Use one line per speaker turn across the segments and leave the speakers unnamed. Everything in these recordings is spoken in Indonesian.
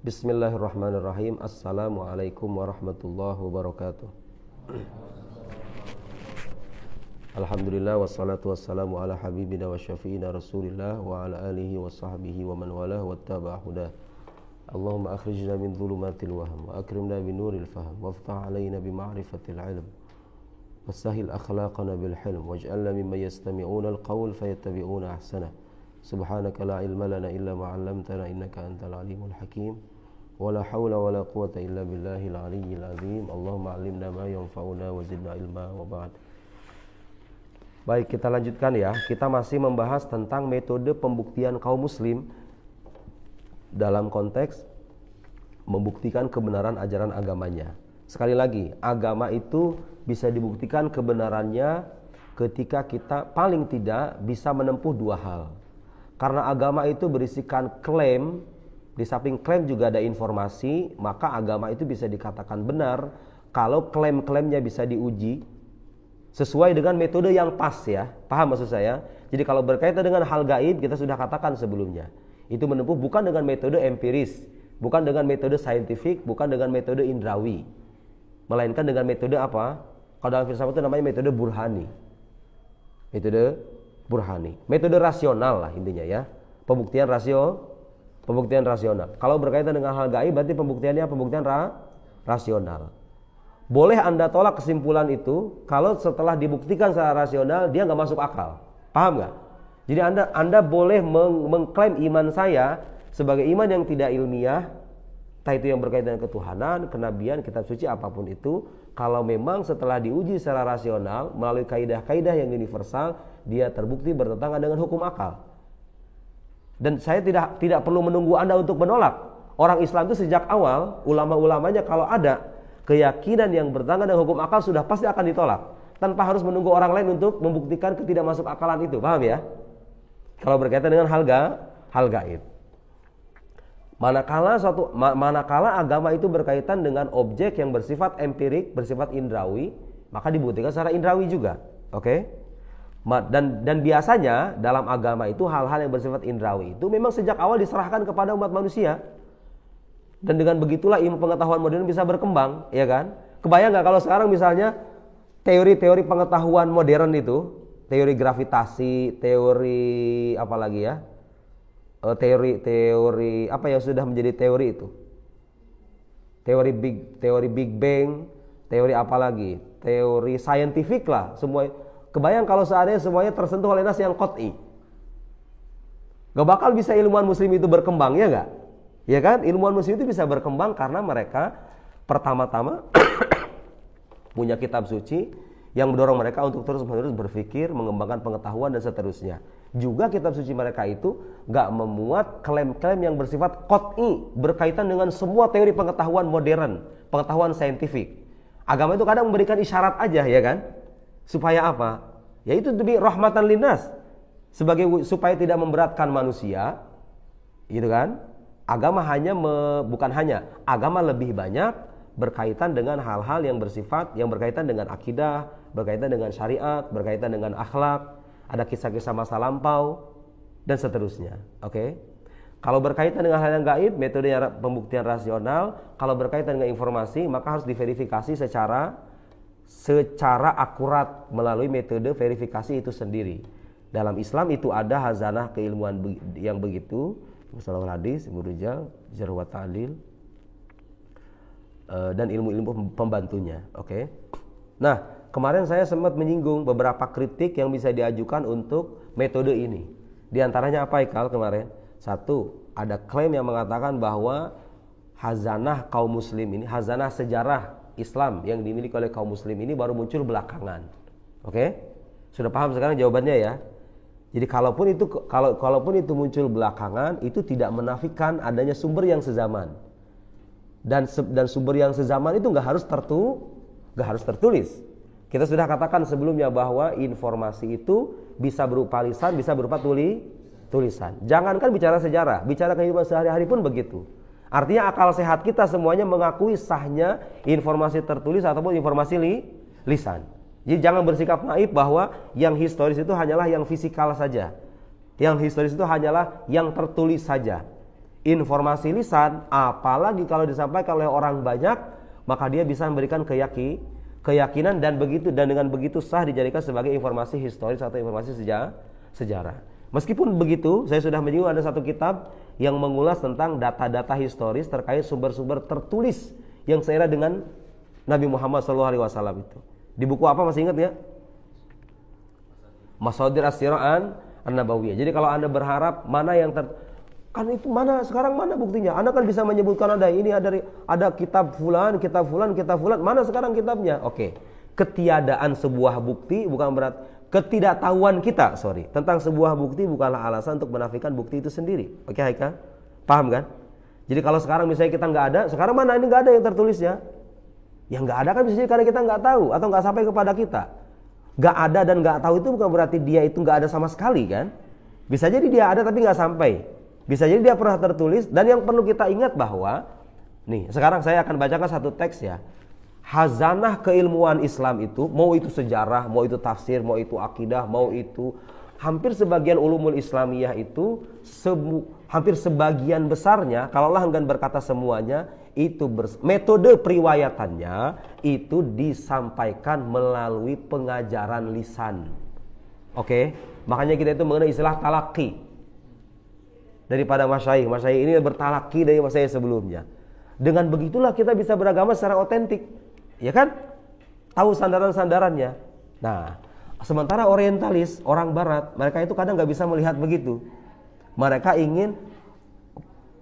Bismillahirrahmanirrahim. Assalamualaikum warahmatullahi wabarakatuh. Alhamdulillah wassalatu wassalamu ala habibina wa syafi'ina Rasulillah wa ala alihi wa sahbihi wa man walah wa tabi'a hudah. Allahumma akhrijna min dhulumatil wahm wa akrimna bin nuril fahm waftah alaina bi ma'rifatil ilm wasahil akhlaqana bil hilm waj'alna mimman yastami'una al-qawl fayattabi'una ahsanah. Subhanaka la ilma lana illa ma 'allamtana innaka antal alimul hakim. Wala haula wala quwata illa billahil aliyyil azim. Allahumma 'allimna ma yanfa'una wa zidna ilma wa ba'd. Baik, kita lanjutkan ya. Kita masih membahas tentang metode pembuktian kaum muslim dalam konteks membuktikan kebenaran ajaran agamanya. Sekali lagi, agama itu bisa dibuktikan kebenarannya ketika kita paling tidak bisa menempuh dua hal. Karena agama itu berisikan klaim, di samping klaim juga ada informasi, maka agama itu bisa dikatakan benar kalau klaim-klaimnya bisa diuji sesuai dengan metode yang pas ya. Paham maksud saya? Jadi kalau berkaitan dengan hal gaib, kita sudah katakan sebelumnya, itu menempuh bukan dengan metode empiris, bukan dengan metode saintifik, bukan dengan metode indrawi, melainkan dengan metode apa? Kalau dalam filsafat itu namanya metode burhani. Metode burhani, metode rasional lah intinya ya. Pembuktian rasional. Kalau berkaitan dengan hal gaib berarti pembuktiannya pembuktian rasional. Boleh Anda tolak kesimpulan itu kalau setelah dibuktikan secara rasional dia nggak masuk akal. Paham nggak? Jadi Anda boleh mengklaim iman saya sebagai iman yang tidak ilmiah, entah itu yang berkaitan dengan ketuhanan, kenabian, kitab suci, apapun itu, kalau memang setelah diuji secara rasional melalui kaidah-kaidah yang universal, dia terbukti bertentangan dengan hukum akal. Dan saya tidak perlu menunggu Anda untuk menolak. Orang Islam itu sejak awal, ulama-ulamanya kalau ada keyakinan yang bertentangan dengan hukum akal sudah pasti akan ditolak, tanpa harus menunggu orang lain untuk membuktikan ketidakmasuk akalan itu. Paham ya? Kalau berkaitan dengan hal gaib. Manakala agama itu berkaitan dengan objek yang bersifat empirik, bersifat indrawi, maka dibuktikan secara indrawi juga. Oke? Dan biasanya dalam agama itu hal-hal yang bersifat indrawi itu memang sejak awal diserahkan kepada umat manusia. Dan dengan begitulah ilmu pengetahuan modern bisa berkembang, ya kan? Kebayang nggak kalau sekarang misalnya teori-teori pengetahuan modern itu, teori gravitasi, teori apa lagi ya? Teori apa yang sudah menjadi teori itu? Teori Big Bang, teori apa lagi? Teori saintifik lah, semua. Kebayang kalau seandainya semuanya tersentuh oleh nas yang qat'i. Gak bakal bisa ilmuwan muslim itu berkembang, ya gak? Ya kan? Ilmuwan muslim itu bisa berkembang karena mereka pertama-tama punya kitab suci yang mendorong mereka untuk terus-menerus berpikir, mengembangkan pengetahuan dan seterusnya. Juga kitab suci mereka itu gak memuat klaim-klaim yang bersifat qat'i berkaitan dengan semua teori pengetahuan modern, pengetahuan saintifik. Agama itu kadang memberikan isyarat aja, ya kan? Supaya apa? Yaitu demi rahmatan linnas, supaya tidak memberatkan manusia, gitu kan? Agama agama lebih banyak berkaitan dengan hal-hal yang bersifat, yang berkaitan dengan akidah, berkaitan dengan syariat, berkaitan dengan akhlak, ada kisah-kisah masa lampau dan seterusnya. Oke? Kalau berkaitan dengan hal yang gaib, metodenya pembuktian rasional. Kalau berkaitan dengan informasi, maka harus diverifikasi secara akurat melalui metode verifikasi itu sendiri. Dalam Islam itu ada hazanah keilmuan yang begitu, masalah hadis, ilmu rijal, jarh wa ta'dil, dan ilmu-ilmu pembantunya. Oke. Nah, kemarin saya sempat menyinggung beberapa kritik yang bisa diajukan untuk metode ini. Di antaranya apa Ikal kemarin? Satu, ada klaim yang mengatakan bahwa hazanah kaum muslim ini, hazanah sejarah Islam yang dimiliki oleh kaum muslim ini baru muncul belakangan. Oke? Sudah paham sekarang jawabannya ya? Jadi kalaupun itu muncul belakangan, itu tidak menafikan adanya sumber yang sezaman. Dan sumber yang sezaman itu nggak harus tertulis. Kita sudah katakan sebelumnya bahwa informasi itu bisa berupa lisan, bisa berupa tulisan. Jangankan bicara sejarah, bicara kehidupan sehari-hari pun begitu. Artinya akal sehat kita semuanya mengakui sahnya informasi tertulis ataupun informasi lisan. Jadi jangan bersikap naif bahwa yang historis itu hanyalah yang fisikal saja. Yang historis itu hanyalah yang tertulis saja. Informasi lisan, apalagi kalau disampaikan oleh orang banyak, maka dia bisa memberikan keyakinan dan dengan begitu sah dijadikan sebagai informasi historis atau informasi sejarah. Meskipun begitu, saya sudah menyinggung ada satu kitab yang mengulas tentang data-data historis terkait sumber-sumber tertulis yang seiras dengan Nabi Muhammad SAW itu. Di buku apa masih ingat ya? Masadir As-Sirah An-Nabawiyah. Jadi kalau Anda berharap mana yang kan itu mana sekarang mana buktinya? Anda kan bisa menyebutkan ada kitab fulan, mana sekarang kitabnya? Oke. Ketiadaan sebuah bukti bukan berarti ketidaktahuan kita, tentang sebuah bukti bukanlah alasan untuk menafikan bukti itu sendiri. Oke, Haika? Paham kan? Jadi kalau sekarang misalnya kita nggak ada, sekarang mana ini nggak ada yang tertulisnya? Yang nggak ada kan bisa jadi karena kita nggak tahu atau nggak sampai kepada kita. Nggak ada dan nggak tahu itu bukan berarti dia itu nggak ada sama sekali kan? Bisa jadi dia ada tapi nggak sampai. Bisa jadi dia pernah tertulis. Dan yang perlu kita ingat bahwa, nih sekarang saya akan bacakan satu teks ya. Hazanah keilmuan Islam itu, mau itu sejarah, mau itu tafsir, mau itu akidah, mau itu hampir sebagian ulumul Islamiyah itu hampir sebagian besarnya, kalaulah enggan berkata semuanya, itu metode periwayatannya itu disampaikan melalui pengajaran lisan. Oke, makanya kita itu mengenai istilah talaki daripada masyaikh. Masyaikh ini bertalaki dari masyaikh sebelumnya. Dengan begitulah kita bisa beragama secara otentik. Ya kan? Tahu sandaran-sandarannya. Nah, sementara orientalis, orang barat, mereka itu kadang gak bisa melihat begitu. Mereka ingin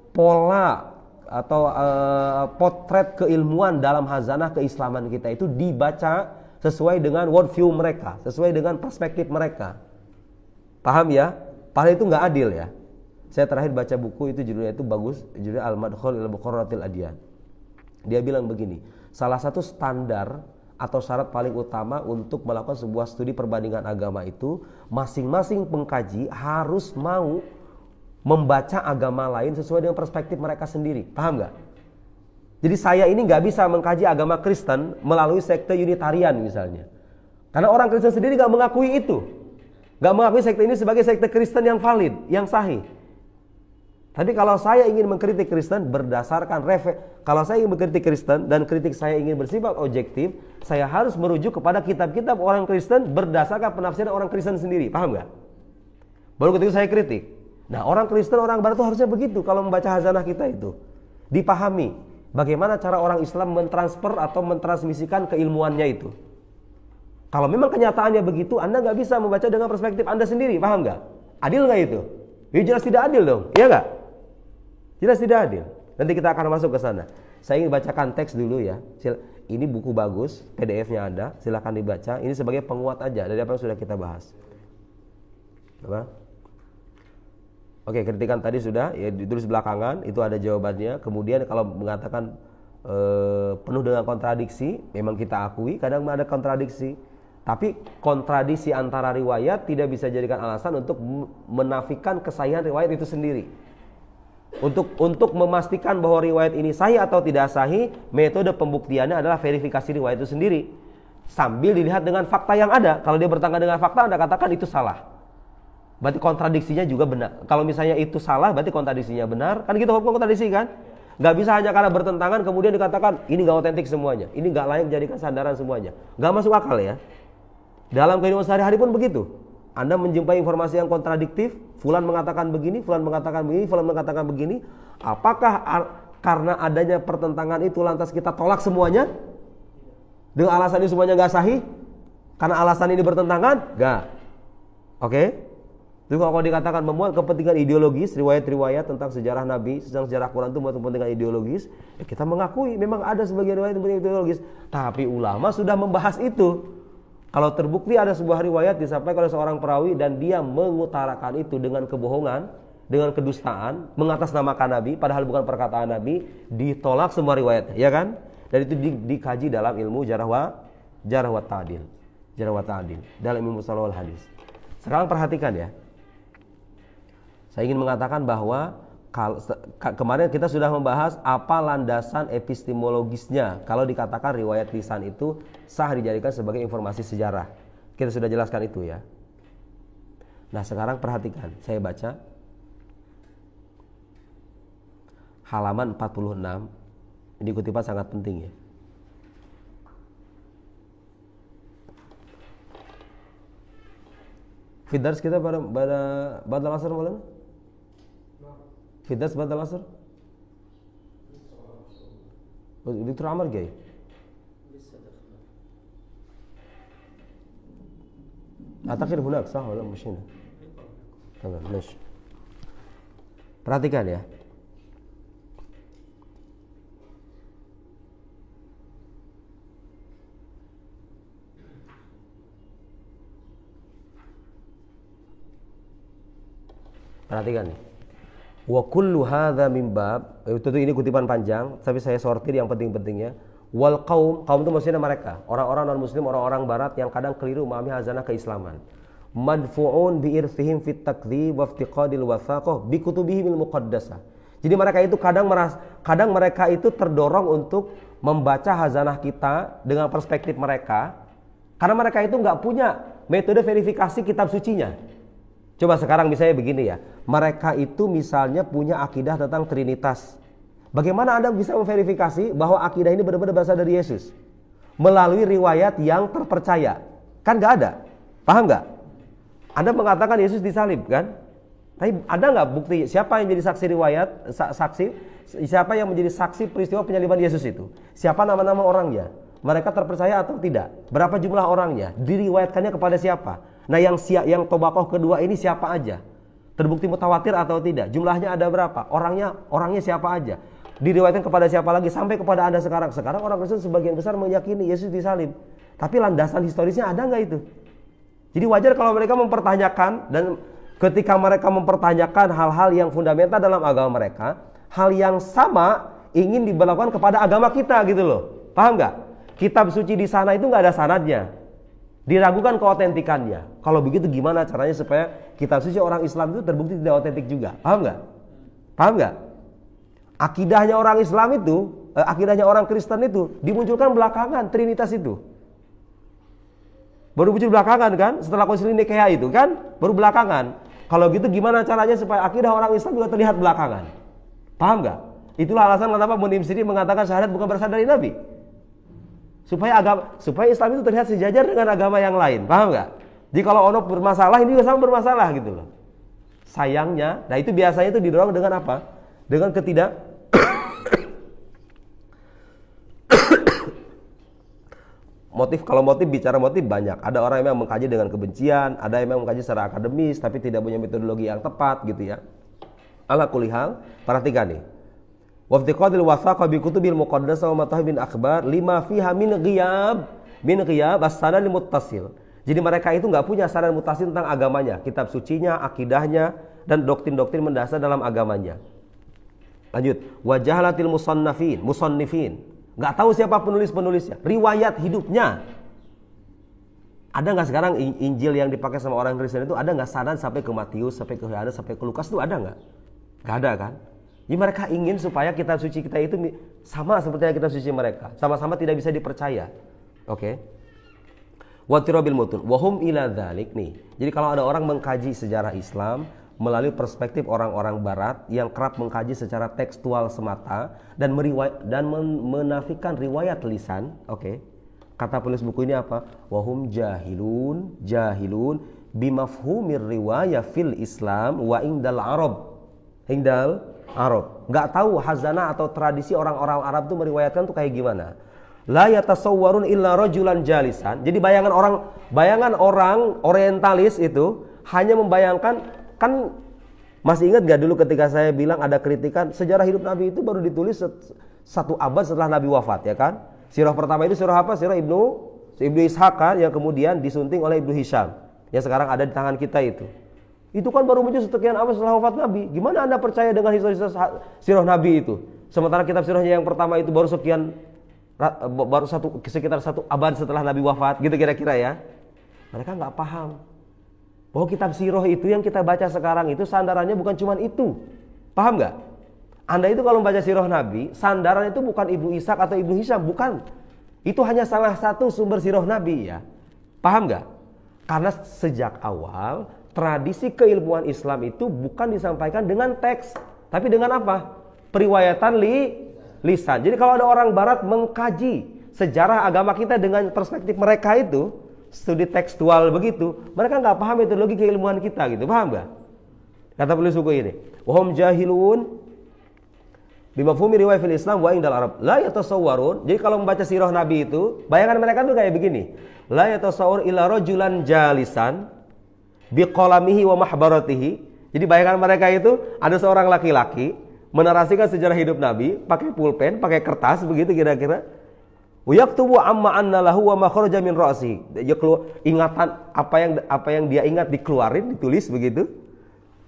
pola atau potret keilmuan dalam hazanah keislaman kita itu dibaca sesuai dengan worldview mereka, sesuai dengan perspektif mereka. Paham ya? Padahal itu gak adil ya. Saya terakhir baca buku itu judulnya itu bagus, judulnya Al-Madkhul ila Bukharatil Adyan. Dia bilang begini, salah satu standar atau syarat paling utama untuk melakukan sebuah studi perbandingan agama itu, masing-masing pengkaji harus mau membaca agama lain sesuai dengan perspektif mereka sendiri. Paham gak? Jadi saya ini gak bisa mengkaji agama Kristen melalui sekte Unitarian misalnya. Karena orang Kristen sendiri gak mengakui itu. Gak mengakui sekte ini sebagai sekte Kristen yang valid, yang sahih. Tapi kalau saya ingin mengkritik Kristen berdasarkan kalau saya ingin mengkritik Kristen dan kritik saya ingin bersifat objektif, saya harus merujuk kepada kitab-kitab orang Kristen berdasarkan penafsiran orang Kristen sendiri. Paham gak? Baru ketika saya kritik. Nah, orang Kristen, orang Barat itu harusnya begitu kalau membaca hazanah kita itu. Dipahami bagaimana cara orang Islam mentransfer atau mentransmisikan keilmuannya itu. Kalau memang kenyataannya begitu, Anda gak bisa membaca dengan perspektif Anda sendiri. Paham gak? Adil gak itu? Ya jelas tidak adil dong. Iya gak? Jelas tidak adil. Nanti kita akan masuk ke sana. Saya ingin bacakan teks dulu ya. Ini buku bagus, PDF-nya ada. Silakan dibaca. Ini sebagai penguat aja dari apa yang sudah kita bahas. Apa? Oke, kritikan tadi sudah ya, ditulis belakangan. Itu ada jawabannya. Kemudian kalau mengatakan penuh dengan kontradiksi, memang kita akui kadang ada kontradiksi. Tapi kontradiksi antara riwayat tidak bisa jadikan alasan untuk menafikan kesahihan riwayat itu sendiri. Untuk memastikan bahwa riwayat ini sahih atau tidak sahih, metode pembuktiannya adalah verifikasi riwayat itu sendiri. Sambil dilihat dengan fakta yang ada. Kalau dia bertentangan dengan fakta, Anda katakan itu salah. Berarti kontradiksinya juga benar. Kalau misalnya itu salah, berarti kontradiksinya benar. Kan gitu hukum kontradiksi kan? Gak bisa hanya karena bertentangan kemudian dikatakan ini gak otentik semuanya. Ini gak layak dijadikan sandaran semuanya. Gak masuk akal ya. Dalam kehidupan sehari-hari pun begitu. Anda menjumpai informasi yang kontradiktif, fulan mengatakan begini, fulan mengatakan begini, fulan mengatakan begini. Apakah karena adanya pertentangan itu lantas kita tolak semuanya? Dengan alasan ini semuanya gak sahih? Karena alasan ini bertentangan? Gak. Oke? Itu kalau dikatakan memuat kepentingan ideologis, riwayat-riwayat tentang sejarah Nabi, tentang sejarah Quran itu memuat kepentingan ideologis, ya kita mengakui memang ada sebagian riwayat yang ideologis. Tapi ulama sudah membahas itu. Kalau terbukti ada sebuah riwayat disampaikan oleh seorang perawi dan dia mengutarakan itu dengan kebohongan, dengan kedustaan, mengatasnamakan Nabi, padahal bukan perkataan Nabi, ditolak semua riwayatnya, ya kan? Dan itu dikaji dalam ilmu jarh wa ta'dil. Jarh wa ta'dil dalam ilmu mustalah wal hadis. Sekarang perhatikan ya. Saya ingin mengatakan bahwa kemarin kita sudah membahas apa landasan epistemologisnya kalau dikatakan riwayat lisan itu sah dijadikan sebagai informasi sejarah. Kita sudah jelaskan itu ya. Nah sekarang perhatikan, saya baca. halaman 46. Ini kutipan sangat penting ya. Fidars kita pada Badal Asr malam? Fidars Badal Asr? دكتور عمر جاي أعتقد هناك صح ولا مش هنا تمام ماشي perhatikan ya perhatikan nih wa kullu hadza min bab, itu ini kutipan panjang tapi saya sortir yang penting-pentingnya. Wal kaum itu maksudnya mereka, orang-orang non muslim, orang-orang barat yang kadang keliru memahami hazanah keislaman. Madfu'un bi irthihim fit takdzib wa iftiqadil wathaqah bi kutubihimil muqaddasah. Jadi mereka itu kadang mereka itu terdorong untuk membaca hazanah kita dengan perspektif mereka karena mereka itu enggak punya metode verifikasi kitab sucinya. Coba sekarang misalnya begini ya, mereka itu misalnya punya akidah tentang Trinitas. Bagaimana Anda bisa memverifikasi bahwa akidah ini benar-benar berasal dari Yesus? Melalui riwayat yang terpercaya. Kan gak ada, paham gak? Anda mengatakan Yesus disalib kan? Tapi ada gak bukti siapa yang jadi saksi riwayat, siapa yang menjadi saksi peristiwa penyaliban Yesus itu? Siapa nama-nama orangnya? Mereka terpercaya atau tidak? Berapa jumlah orangnya? Diriwayatkannya kepada siapa? Nah yang tobakoh kedua ini siapa aja? Terbukti mutawatir atau tidak? Jumlahnya ada berapa? Orangnya siapa aja? Diriwayatkan kepada siapa lagi? Sampai kepada Anda sekarang. Sekarang orang Kristen sebagian besar meyakini Yesus disalib. Tapi landasan historisnya ada nggak itu? Jadi wajar kalau mereka mempertanyakan, dan ketika mereka mempertanyakan hal-hal yang fundamental dalam agama mereka, hal yang sama ingin diberlakukan kepada agama kita gitu loh. Paham nggak? Kitab suci di sana itu nggak ada sanadnya. Diragukan keotentikannya. Kalau begitu gimana caranya supaya kitab suci orang Islam itu terbukti tidak otentik juga? Paham nggak? Paham nggak? Akidahnya orang Islam itu, akidahnya orang Kristen itu dimunculkan belakangan, Trinitas itu. Baru muncul belakangan kan? Setelah Konsili Nikea itu kan? Baru belakangan. Kalau gitu gimana caranya supaya akidah orang Islam juga terlihat belakangan? Paham nggak? Itulah alasan kenapa Munim Siri mengatakan syahadat bukan berasal dari Nabi. Supaya Islam itu terlihat sejajar dengan agama yang lain. Paham nggak? Jadi kalau ono bermasalah, ini juga sama bermasalah gitu loh. Sayangnya, nah itu biasanya itu didorong dengan apa? Dengan motif. Kalau bicara motif banyak. Ada orang yang mengkaji dengan kebencian, ada yang mengkaji secara akademis tapi tidak punya metodologi yang tepat gitu ya. Ala kulli hal, perhatikan nih. Waftiqadil wathaqah bi kutubil muqaddasah wa matahibin akhbar lima fiha min ghiyab as-sanad muttasil. Jadi mereka itu enggak punya sanad muttasil tentang agamanya, kitab sucinya, akidahnya dan doktrin-doktrin mendasar dalam agamanya. Lanjut, wa jahalatil musannifin. Enggak tahu siapa penulis-penulisnya, riwayat hidupnya. Ada enggak sekarang Injil yang dipakai sama orang Kristen itu ada enggak sanad sampai ke Matius, sampai ke Yohanes, sampai ke Lukas itu ada enggak? Enggak ada kan? Jadi mereka ingin supaya kitab suci kita itu sama seperti kitab suci mereka, sama-sama tidak bisa dipercaya. Oke. Wa tirabil mutun wa hum ila dzalik nih. Jadi kalau ada orang mengkaji sejarah Islam melalui perspektif orang-orang barat yang kerap mengkaji secara tekstual semata dan menafikan riwayat lisan, oke. Kata penulis buku ini apa? Wa hum jahilun bimafhumir riwayah fil Islam wa indal Arab. Nggak tahu hazanah atau tradisi orang-orang Arab itu meriwayatkan tuh kayak gimana. La yatasawwarun illa rajulan jalisan. Jadi bayangan orang orientalis itu hanya membayangkan, kan masih ingat gak dulu ketika saya bilang ada kritikan sejarah hidup Nabi itu baru ditulis 1 abad setelah Nabi wafat ya kan? Sirah pertama itu sirah apa? Sirah Ibnu Ishaq kan, yang kemudian disunting oleh Ibnu Hisham. Yang sekarang ada di tangan kita itu. Itu kan baru muncul sekian abad setelah wafat Nabi. Gimana Anda percaya dengan historis sirah Nabi itu? Sementara kitab sirahnya yang pertama itu baru sekitar 1 abad setelah Nabi wafat, gitu kira-kira ya. Mereka nggak paham bahwa kitab sirah itu yang kita baca sekarang itu sandarannya bukan cuma itu. Paham nggak? Anda itu kalau membaca sirah Nabi, sandaran itu bukan Ibnu Ishaq atau Ibnu Hisham, bukan. Itu hanya salah satu sumber sirah Nabi ya. Paham nggak? Karena sejak awal tradisi keilmuan Islam itu bukan disampaikan dengan teks, tapi dengan apa? periwayatan lisan. Jadi kalau ada orang barat mengkaji sejarah agama kita dengan perspektif mereka itu, studi tekstual begitu, mereka nggak paham metodologi keilmuan kita gitu, paham nggak? Kata penulis buku ini, wahum jahilun bimafhumi riwayat fil Islam wa indal Arab la yatasawwarun. Jadi kalau membaca sirah Nabi itu, bayangan mereka tuh kayak begini, la yatasawwar illa rajulan jalisan biqalamihi wa mahbaratihi. Jadi bayangan mereka itu ada seorang laki-laki menarasikan sejarah hidup Nabi pakai pulpen, pakai kertas begitu kira-kira. Yaktubu amma anna lahu wa ma kharaja min ra'si. Dia keluar ingatan apa yang dia ingat dikeluarin, ditulis begitu.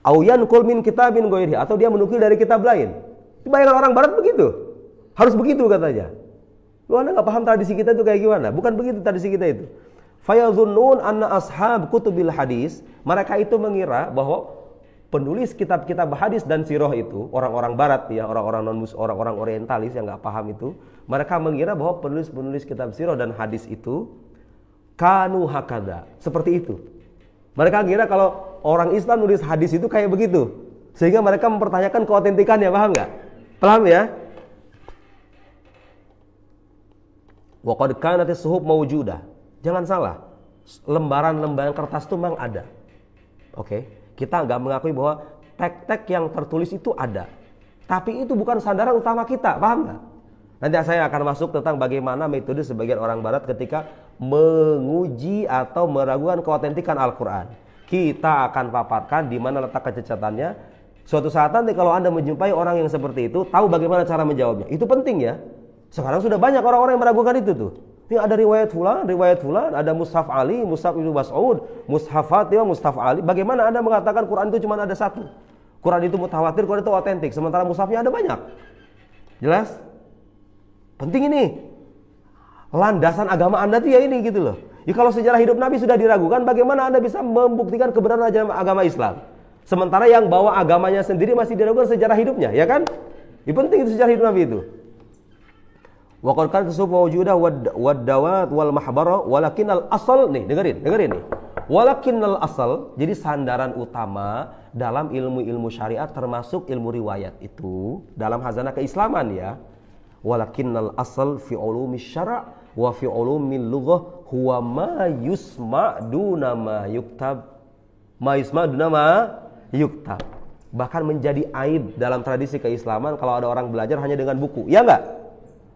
Au yanqul min kitabin ghairihi, atau dia menukil dari kitab lain. Bayangan orang barat begitu. Harus begitu katanya. Lu Anda enggak paham tradisi kita itu kayak gimana? Bukan begitu tradisi kita itu. Fayadhunnun anna ashab kutubil hadis, mereka itu mengira bahwa penulis kitab-kitab hadis dan sirah itu orang-orang barat ya, orang-orang orientalis yang enggak paham itu, mereka mengira bahwa penulis-penulis kitab sirah dan hadis itu kanu hakada, seperti itu. Mereka kira kalau orang Islam nulis hadis itu kayak begitu. Sehingga mereka mempertanyakan keautentikannya, paham nggak? Paham ya? Wa qad kanat as-suhuf mawjudah. Jangan salah. Lembaran-lembaran kertas itu memang ada. Oke. Kita nggak mengakui bahwa teks-teks yang tertulis itu ada. Tapi itu bukan sandaran utama kita, paham nggak? Nanti saya akan masuk tentang bagaimana metode sebagian orang barat ketika menguji atau meragukan keautentikan Al-Quran. Kita akan paparkan di mana letak kececatannya. Suatu saat nanti kalau Anda menjumpai orang yang seperti itu, tahu bagaimana cara menjawabnya. Itu penting ya. Sekarang sudah banyak orang-orang yang meragukan itu tuh. Ini ada riwayat fulan, ada Mushaf Ali, Mushaf Ibnu Mas'ud, Mushaf Fatimah, Mushaf Ali. Bagaimana Anda mengatakan Quran itu cuma ada satu? Quran itu mutawatir, Quran itu otentik. Sementara mushafnya ada banyak. Jelas? Penting ini. Landasan agama Anda tuh ya ini gitu loh. Ya kalau sejarah hidup Nabi sudah diragukan, bagaimana Anda bisa membuktikan kebenaran agama Islam? Sementara yang bawa agamanya sendiri masih diragukan sejarah hidupnya, ya kan? Ini penting itu sejarah hidup Nabi itu. Wa qad kanat as-suhuf mawjudah wad-dawat wal mahbara walakinnal asal nih, dengerin nih. Walakinnal asal, jadi sandaran utama dalam ilmu-ilmu syariat termasuk ilmu riwayat itu dalam hazanah keislaman ya. Walakinnal asal fi ulumi syara' wa fi ulumil lughah huwa ma yusma' duna ma yuktab. Ma yusma' duna ma yuktab. Bahkan menjadi aib dalam tradisi keislaman kalau ada orang belajar hanya dengan buku. Ya enggak?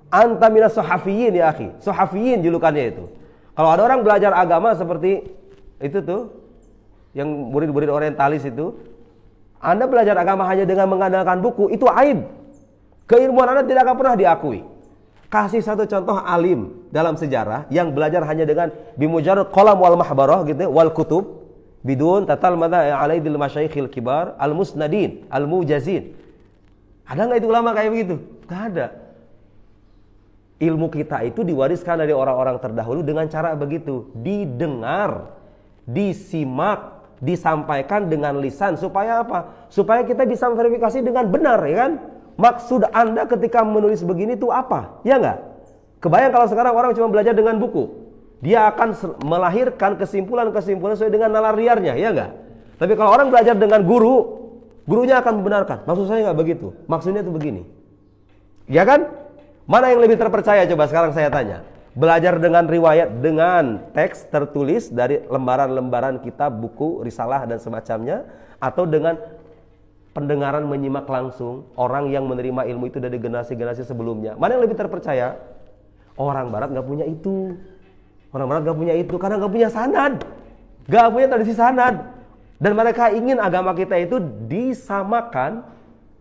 Anta minas sahafiyin ya akhi. Sahafiyin julukannya itu. Kalau ada orang belajar agama seperti itu tuh, yang murid-murid orientalis itu, Anda belajar agama hanya dengan mengandalkan buku, itu aib. Keilmuan Anda tidak akan pernah diakui. Kasih satu contoh alim dalam sejarah yang belajar hanya dengan bimujarrad qalam wal mahbarah gitu, wal kutub bidun tatal madha alaidil masyayikhil kibar al musnadin al mujazin. Ada enggak itu ulama kayak begitu? Enggak ada. Ilmu kita itu diwariskan dari orang-orang terdahulu dengan cara begitu, didengar, disimak, disampaikan dengan lisan. Supaya apa? Supaya kita bisa verifikasi dengan benar, ya kan? Maksud Anda ketika menulis begini itu apa? Ya enggak? Kebayang kalau sekarang orang cuma belajar dengan buku, dia akan melahirkan kesimpulan-kesimpulan sesuai dengan nalar liarnya, ya enggak? Tapi kalau orang belajar dengan guru, gurunya akan membenarkan. Maksud saya enggak begitu. Maksudnya itu begini. Ya kan? Mana yang lebih terpercaya coba sekarang saya tanya? Belajar dengan riwayat, dengan teks tertulis dari lembaran-lembaran kitab, buku, risalah dan semacamnya, atau dengan pendengaran menyimak langsung orang yang menerima ilmu itu dari generasi-generasi sebelumnya? Mana yang lebih terpercaya? Orang barat nggak punya itu. Orang barat nggak punya itu karena nggak punya sanad, nggak punya tradisi sanad. Dan mereka ingin agama kita itu disamakan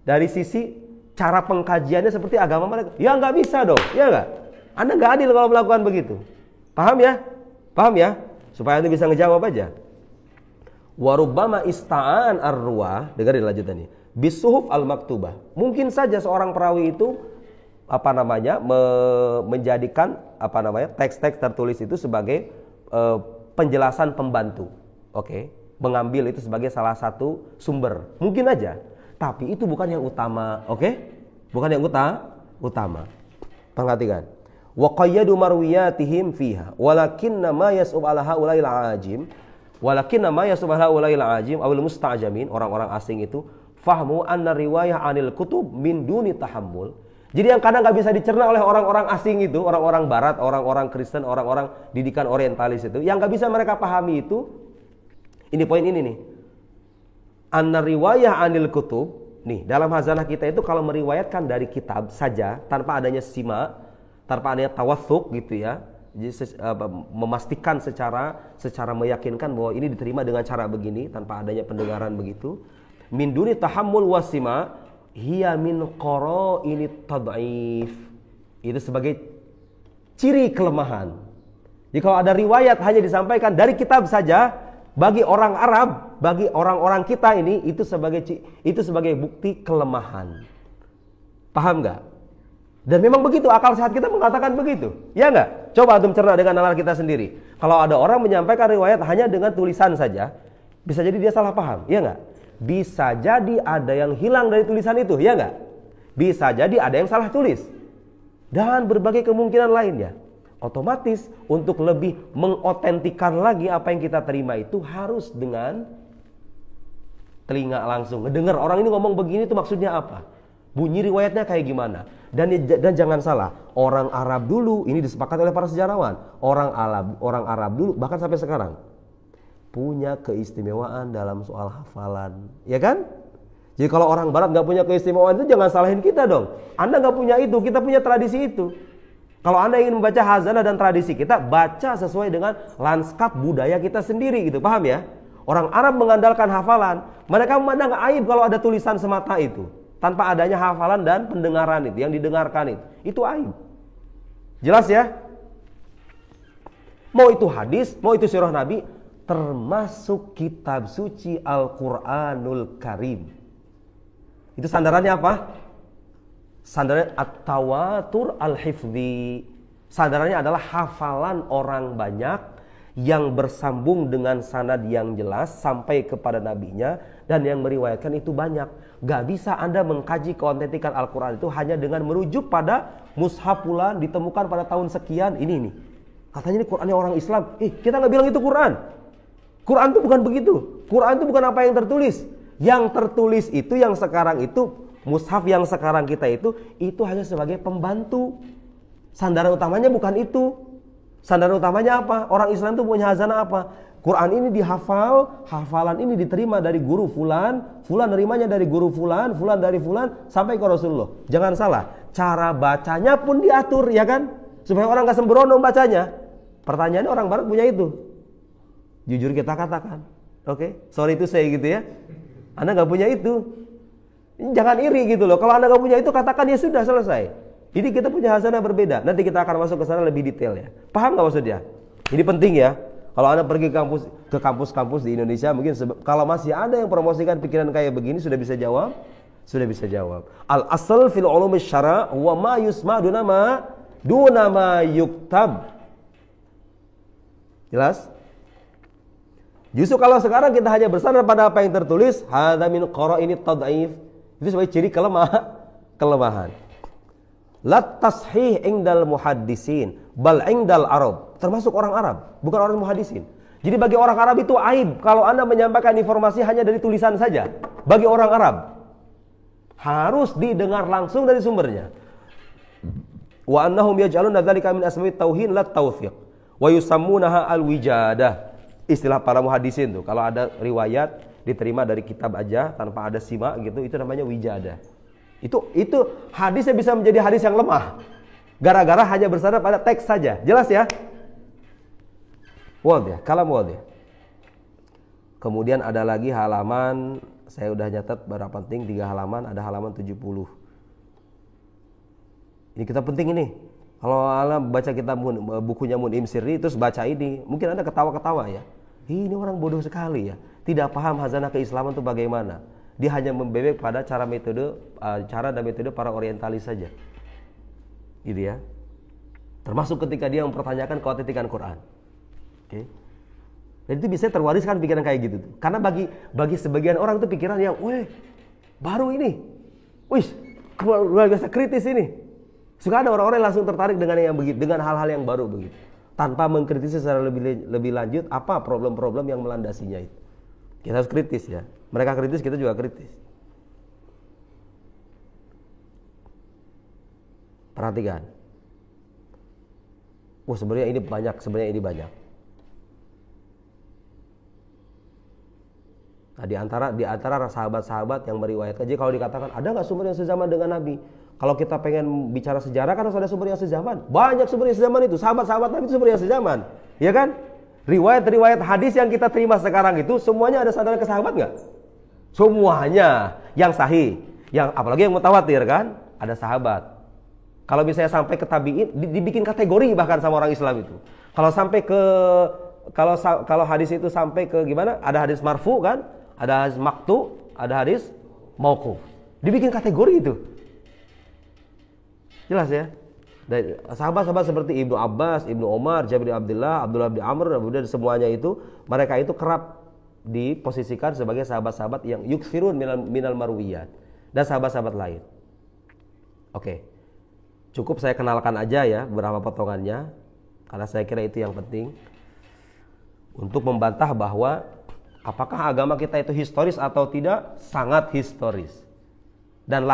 dari sisi cara pengkajiannya seperti agama mereka. Ya nggak bisa dong, ya nggak? Anda nggak adil kalau melakukan begitu. Paham ya? Paham ya? Supaya Anda bisa ngejawab aja. Warubbama ista'an ar-ruwah, dengarin lanjutannya. Bisuhuf al-maktubah. Mungkin saja seorang perawi itu menjadikan teks-teks tertulis itu sebagai penjelasan pembantu. Oke, mengambil itu sebagai salah satu sumber. Mungkin aja. Tapi itu bukan yang utama, oke? Bukan yang utama. Perhatikan. Wa qayyadu marwiyatihim fiha, walakinna ma yas'ub ala haula'il ajim, awil musta'jamin, orang-orang asing itu fahmu anna riwayah anil kutub min duni tahammul. Jadi yang kadang nggak bisa dicerna oleh orang-orang asing itu, orang-orang barat, orang-orang Kristen, orang-orang didikan orientalis itu, yang nggak bisa mereka pahami itu, ini poin ini nih. Anna riwayah anil kutub, nih dalam hazanah kita itu kalau meriwayatkan dari kitab saja tanpa adanya sima, tanpa adanya tawathuk gitu ya. Jadi memastikan secara meyakinkan bahwa ini diterima dengan cara begini tanpa adanya pendengaran begitu. Min duni tahammul wasima hiya min qara'ini tad'if. Itu sebagai ciri kelemahan. Jadi kalau ada riwayat hanya disampaikan dari kitab saja, bagi orang Arab, bagi orang-orang kita ini itu sebagai bukti kelemahan. Paham enggak? Dan memang begitu, akal sehat kita mengatakan begitu. Ya enggak? Coba antum cerna dengan nalar kita sendiri. Kalau ada orang menyampaikan riwayat hanya dengan tulisan saja, bisa jadi dia salah paham. Ya enggak? Bisa jadi ada yang hilang dari tulisan itu. Ya enggak? Bisa jadi ada yang salah tulis. Dan berbagai kemungkinan lainnya. Otomatis untuk lebih mengotentikan lagi apa yang kita terima itu harus dengan telinga langsung. Ngedengar orang ini ngomong begini itu maksudnya apa? Bunyi riwayatnya kayak gimana? Dan jangan salah, orang Arab dulu ini disepakati oleh para sejarawan. Orang Arab dulu bahkan sampai sekarang punya keistimewaan dalam soal hafalan, ya kan? Jadi kalau orang Barat nggak punya keistimewaan itu jangan salahin kita dong. Anda nggak punya itu, kita punya tradisi itu. Kalau Anda ingin membaca hazanah dan tradisi kita, baca sesuai dengan lanskap budaya kita sendiri gitu, paham ya? Orang Arab mengandalkan hafalan, mereka memandang aib kalau ada tulisan semata itu. Tanpa adanya hafalan dan pendengaran itu, yang didengarkan itu aib. Jelas ya? Mau itu hadis, mau itu sirah Nabi, termasuk kitab suci Al-Quranul Karim. Itu sandarannya apa? Sandarannya at-tawatur al-hifdhi. Sandarannya adalah hafalan orang banyak yang bersambung dengan sanad yang jelas sampai kepada nabinya, dan yang meriwayatkan itu banyak. Gak bisa Anda mengkaji keautentikan Al-Quran itu hanya dengan merujuk pada mushaf fulan ditemukan pada tahun sekian ini nih. Katanya ini Qurannya orang Islam. Kita gak bilang itu Quran. Quran itu bukan begitu. Quran itu bukan apa yang tertulis. Yang tertulis itu yang sekarang itu, mushaf yang sekarang kita itu hanya sebagai pembantu. Sandaran utamanya bukan itu. Sandaran utamanya apa? Orang Islam itu punya hazanah apa? Quran ini dihafal, hafalan ini diterima dari guru fulan, fulan nerimanya dari guru fulan, fulan dari fulan, sampai ke Rasulullah. Jangan salah, cara bacanya pun diatur, ya kan? Supaya orang gak sembrono bacanya. Pertanyaannya orang Barat punya itu. Jujur kita katakan, oke? Sorry itu saya gitu ya. Anda gak punya itu. Jangan iri gitu loh. Kalau Anda gak punya itu, katakan ya sudah, selesai. Ini kita punya hazanah berbeda. Nanti kita akan masuk ke sana lebih detail ya. Paham gak maksudnya? Ini penting ya. Kalau Anda pergi ke kampus-kampus di Indonesia, mungkin kalau masih ada yang promosikan pikiran kayak begini, sudah bisa jawab? Sudah bisa jawab. Al-asal fil ulumi syara' wa ma yusma duna ma yuktab. Jelas? Justru kalau sekarang kita hanya bersandar pada apa yang tertulis, hadza min qara'ini tad'if. Itu sebagai ciri kelemahan. La tashih indal muhaddisin bal indal Arab. Termasuk orang Arab, bukan orang muhaddisin. Jadi bagi orang Arab itu aib kalau Anda menyampaikan informasi hanya dari tulisan saja. Bagi orang Arab harus didengar langsung dari sumbernya. Wa annahum yaj'aluna dzalika min asma'it tauhid la tawfiq wa yusammunaha al-wijadah. Istilah para muhaddisin tuh, kalau ada riwayat diterima dari kitab aja tanpa ada simak gitu, itu namanya wijadah. Itu hadisnya bisa menjadi hadis yang lemah gara-gara hanya bersandar pada teks saja. Jelas ya? Wadih, kalam wadih. Kemudian ada lagi halaman, saya udah nyatat berapa penting, 3 halaman, ada halaman 70. Ini kita penting ini. Kalau Anda baca kitab bukunya Mun'im Sirri terus baca ini, mungkin Anda ketawa-ketawa ya. Ini orang bodoh sekali ya. Tidak paham hazanah keislaman itu bagaimana. Dia hanya membebek pada cara dan metode para orientalis saja. Gitu ya. Termasuk ketika dia mempertanyakan keautentikan Quran. Oke. Dan itu bisa terwariskan pikiran kayak gitu tuh. Karena bagi sebagian orang itu pikiran yang, weh, baru ini. Wih, luar biasa kritis ini. Suka ada orang-orang yang langsung tertarik dengan yang begitu, dengan hal-hal yang baru begitu. Tanpa mengkritisi secara lebih lanjut apa problem-problem yang melandasinya itu. Kita harus kritis ya. Mereka kritis, kita juga kritis. Perhatikan. Sebenarnya ini banyak. Nah, di antara sahabat-sahabat yang meriwayatkan, jadi kalau dikatakan ada nggak sumber yang sezaman dengan Nabi? Kalau kita pengen bicara sejarah kan harus ada sumber yang sezaman. Banyak sumber yang sezaman itu. Sahabat-sahabat Nabi itu sumber yang sezaman, ya kan? Riwayat-riwayat hadis yang kita terima sekarang itu semuanya ada sandaran ke sahabat nggak? Semuanya yang sahih, apalagi yang mutawatir kan, ada sahabat. Kalau misalnya sampai ke tabi'in, dibikin kategori bahkan sama orang Islam itu. Kalau sampai ke kalau hadis itu sampai ke gimana? Ada hadis marfu kan? Ada hadis maqtu, ada hadis mauquf. Dibikin kategori itu. Jelas ya? Dari sahabat-sahabat seperti Ibnu Abbas, Ibnu Umar, Jabir bin Abdullah, Abdullah bin Amr, dan semuanya itu, mereka itu kerap diposisikan sebagai sahabat-sahabat yang yukthirun minal marwiyat dan sahabat-sahabat lain. Oke. Cukup saya kenalkan aja ya beberapa potongannya karena saya kira itu yang penting untuk membantah bahwa apakah agama kita itu historis atau tidak? Sangat historis. Dan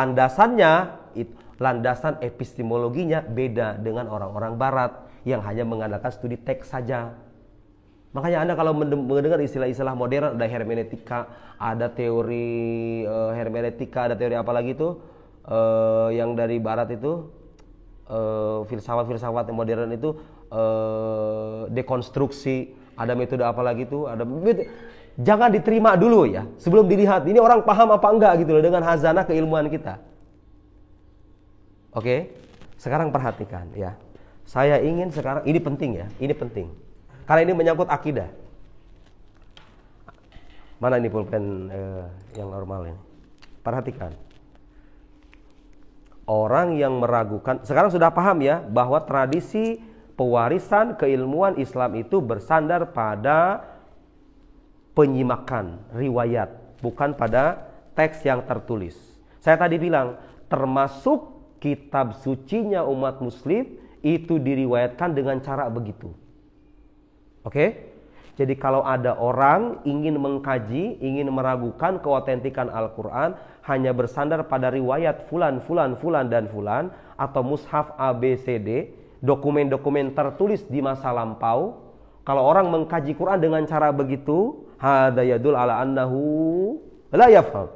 landasan epistemologinya beda dengan orang-orang barat yang hanya mengandalkan studi teks saja. Makanya Anda kalau mendengar istilah-istilah modern, ada hermeneutika, ada teori hermeneutika, ada teori apa lagi itu yang dari barat itu, filsafat modern itu dekonstruksi, ada metode apa lagi itu, jangan diterima dulu ya sebelum dilihat ini orang paham apa enggak gitu loh dengan hazanah keilmuan kita. Oke, sekarang perhatikan ya. Saya ingin sekarang, ini penting ya, ini penting. Karena ini menyangkut akidah. Mana ini pulpen yang normal ini? Perhatikan. Orang yang meragukan, sekarang sudah paham ya bahwa tradisi pewarisan keilmuan Islam itu bersandar pada penyimakan riwayat, bukan pada teks yang tertulis. Saya tadi bilang termasuk kitab sucinya umat muslim itu diriwayatkan dengan cara begitu. Oke? Jadi kalau ada orang ingin mengkaji, ingin meragukan keotentikan Al-Quran hanya bersandar pada riwayat fulan, dan fulan, atau mushaf ABCD, dokumen-dokumen tertulis di masa lampau, kalau orang mengkaji Quran dengan cara begitu, hadza yadul ala annahu la yafham.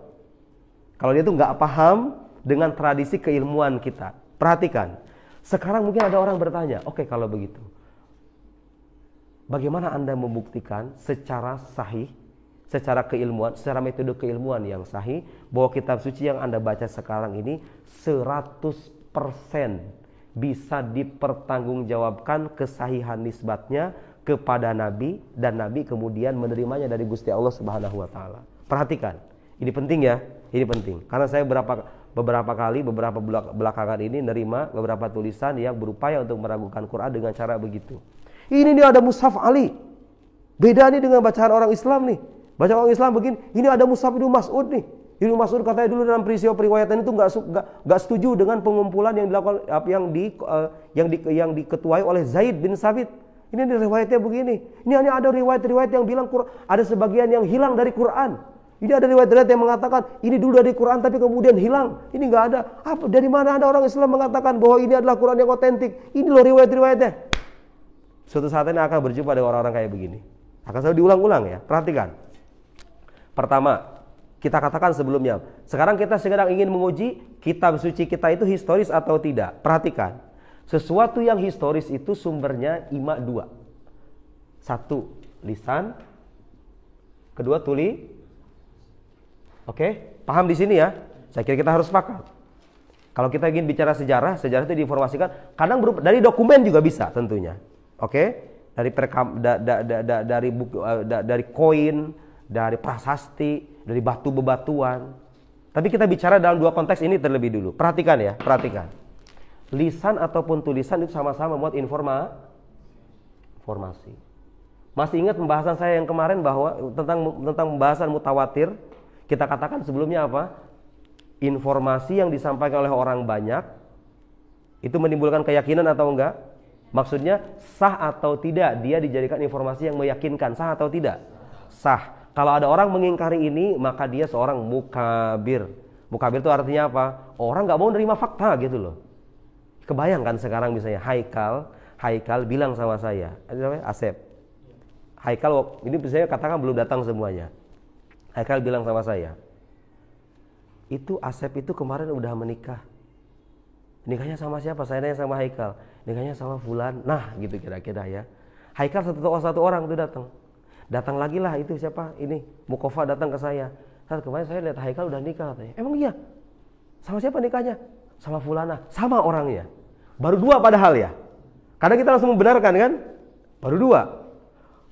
Kalau dia itu nggak paham dengan tradisi keilmuan kita. Perhatikan. Sekarang mungkin ada orang bertanya, oke, kalau begitu, bagaimana Anda membuktikan secara sahih, secara keilmuan, secara metode keilmuan yang sahih, bahwa kitab suci yang Anda baca sekarang ini 100% bisa dipertanggungjawabkan kesahihan nisbatnya kepada Nabi, dan Nabi kemudian menerimanya dari Gusti Allah Subhanahu wa taala. Perhatikan. Ini penting ya, ini penting. Karena saya beberapa kali belakangan ini nerima beberapa tulisan yang berupaya untuk meragukan Quran dengan cara begitu. Ini nih ada mushaf Ali. Beda nih dengan bacaan orang Islam nih. Bacaan orang Islam begini, ini ada mushaf Ibnu Mas'ud nih. Ibnu Mas'ud katanya dulu dalam peristiwa periwayatan itu enggak setuju dengan pengumpulan yang dilakukan yang diketuai oleh Zaid bin Sabit. Ini riwayatnya begini. Ini hanya ada riwayat-riwayat yang bilang ada sebagian yang hilang dari Quran. Ini ada riwayat-riwayat yang mengatakan ini dulu dari Quran tapi kemudian hilang. Ini enggak ada. Apa? Dari mana ada orang Islam mengatakan bahwa ini adalah Quran yang otentik? Ini loh riwayat-riwayatnya. Suatu saat ini akan berjumpa dengan orang-orang kayak begini. Akan selalu diulang-ulang ya. Perhatikan. Pertama, kita katakan sebelumnya. Sekarang kita sedang ingin menguji kitab suci kita itu historis atau tidak. Perhatikan. Sesuatu yang historis itu sumbernya ima dua. Satu, lisan. Kedua, tuli. Oke, paham di sini ya? Saya kira kita harus sepakat. Kalau kita ingin bicara sejarah itu diinformasikan. Kadang dari dokumen juga bisa tentunya. Oke, dari buku, dari koin, dari prasasti, dari batu bebatuan. Tapi kita bicara dalam dua konteks ini terlebih dulu. Perhatikan ya, perhatikan. Lisan ataupun tulisan itu sama-sama memuat informasi. Masih ingat pembahasan saya yang kemarin bahwa tentang pembahasan mutawatir? Kita katakan sebelumnya apa? Informasi yang disampaikan oleh orang banyak itu menimbulkan keyakinan atau enggak? Maksudnya sah atau tidak dia dijadikan informasi yang meyakinkan, sah atau tidak? Sah. Kalau ada orang mengingkari ini, maka dia seorang mukabir. Mukabir itu artinya apa? Orang nggak mau nerima fakta gitu loh. Kebayangkan sekarang misalnya Haikal bilang sama saya, Asep. Haikal ini saya katakan belum datang semuanya. Haikal bilang sama saya, itu Asep itu kemarin udah menikah. Nikahnya sama siapa? Saya nanya sama Haikal. Nikahnya sama fulan. Nah, gitu kira-kira ya. Haikal satu orang itu datang. Datang lagi lah itu siapa? Ini Mukofa datang ke saya. Saat kemarin saya lihat Haikal udah nikah katanya. Emang iya? Sama siapa nikahnya? Sama fulana. Sama orangnya. Baru 2 padahal ya. Karena kita langsung membenarkan kan? Baru 2.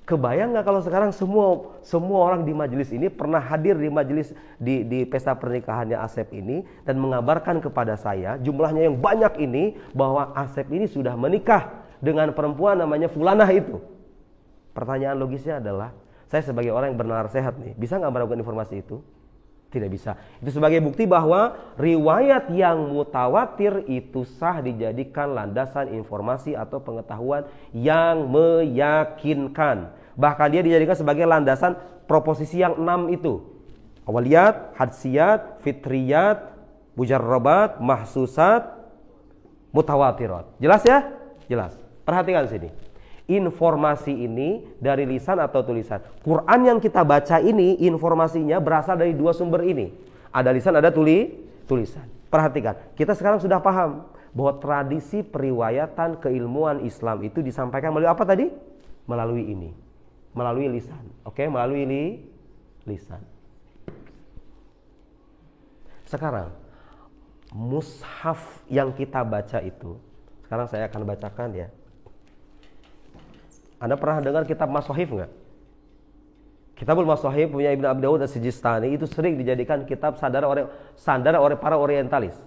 Kebayang nggak kalau sekarang semua orang di majelis ini pernah hadir di majelis di pesta pernikahannya Asep ini dan mengabarkan kepada saya jumlahnya yang banyak ini bahwa Asep ini sudah menikah dengan perempuan namanya fulanah itu. Pertanyaan logisnya adalah, saya sebagai orang yang bernalar sehat nih, bisa nggak mendapatkan informasi itu? Tidak bisa. Itu sebagai bukti bahwa riwayat yang mutawatir itu sah dijadikan landasan informasi atau pengetahuan yang meyakinkan. Bahkan dia dijadikan sebagai landasan proposisi yang 6 itu. Awaliyat, hadsiyat, fitriyat, mujarrabat, mahsusat, mutawatirat. Jelas ya? Jelas. Perhatikan sini. Informasi ini dari lisan atau tulisan. Quran yang kita baca ini informasinya berasal dari 2 sumber ini. Ada lisan, ada tulisan. Perhatikan, kita sekarang sudah paham bahwa tradisi periwayatan keilmuan Islam itu disampaikan melalui apa tadi? Melalui ini. Melalui lisan. Oke, melalui lisan. Sekarang mushaf yang kita baca itu, sekarang saya akan bacakan ya. Anda pernah dengar kitab Masahif nggak? Kitabul Masahif punya Ibnu Abi Dawud As-Sijistani itu sering dijadikan kitab sandar oleh para orientalis.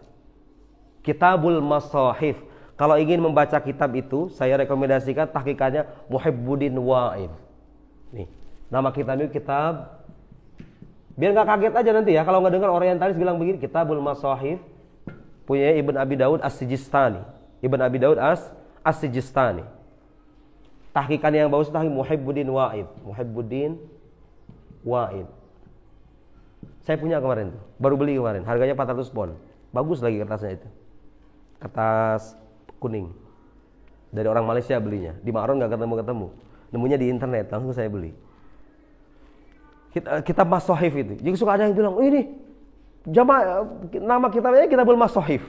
Kitabul Masahif. Kalau ingin membaca kitab itu, saya rekomendasikan tahqiqannya Muhibbuddin Wa'id. Nih, nama kitab itu kitab. Biar nggak kaget aja nanti ya kalau nggak dengar orientalis bilang begini, Kitabul Masahif punya Ibnu Abi Dawud As-Sijistani. Ibnu Abi Dawud As-Sijistani. Tahqiqan yang bagus tahqiq Muhibbuddin Wa'id. Muhibbuddin Wa'id. Saya punya kemarin tuh. Baru beli kemarin. Harganya 400 pon. Bagus lagi kertasnya itu. Kertas kuning. Dari orang Malaysia belinya. Di Ma'ron enggak ketemu-ketemu. Nemunya di internet, langsung saya beli. Kitab Masahif itu. Jadi suka ada yang bilang, "Oh ini nama kitabnya Kitabul Masahif."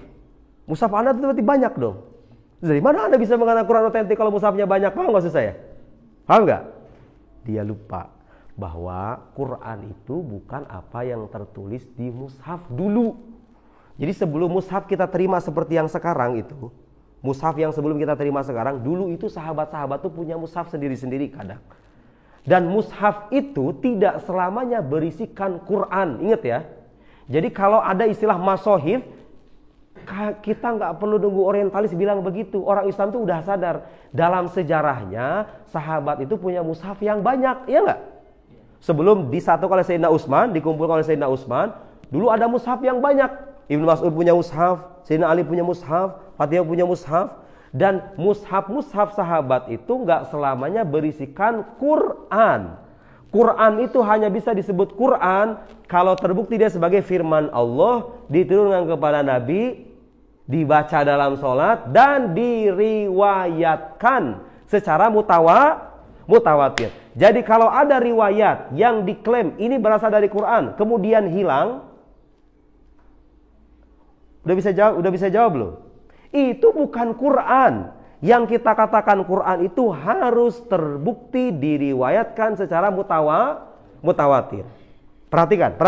Mushaf Anda itu berarti banyak dong. Dari mana Anda bisa mengatakan Quran otentik kalau mushafnya banyak? Paham nggak sih saya? Paham nggak? Dia lupa bahwa Quran itu bukan apa yang tertulis di mushaf dulu. Jadi sebelum mushaf kita terima seperti yang sekarang itu, mushaf yang sebelum kita terima sekarang, dulu itu sahabat-sahabat tuh punya mushaf sendiri-sendiri kadang. Dan mushaf itu tidak selamanya berisikan Quran. Ingat ya. Jadi kalau ada istilah masahif, kita nggak perlu nunggu orientalis bilang begitu. Orang Islam tuh udah sadar dalam sejarahnya sahabat itu punya mushaf yang banyak, ya nggak? Sebelum disatukan oleh Sayyidina Utsman, dikumpulkan oleh Sayyidina Utsman, dulu ada mushaf yang banyak. Ibnu Mas'ud punya mushaf, Sayyidina Ali punya mushaf, Fatimah punya mushaf, dan mushaf sahabat itu nggak selamanya berisikan Quran. Quran itu hanya bisa disebut Quran kalau terbukti dia sebagai firman Allah, diturunkan kepada Nabi, dibaca dalam sholat dan diriwayatkan secara mutawatir. Jadi kalau ada riwayat yang diklaim ini berasal dari Quran kemudian hilang, udah bisa jawab belum? Itu bukan Quran. Yang kita katakan Quran itu harus terbukti diriwayatkan secara mutawatir. Perhatikan.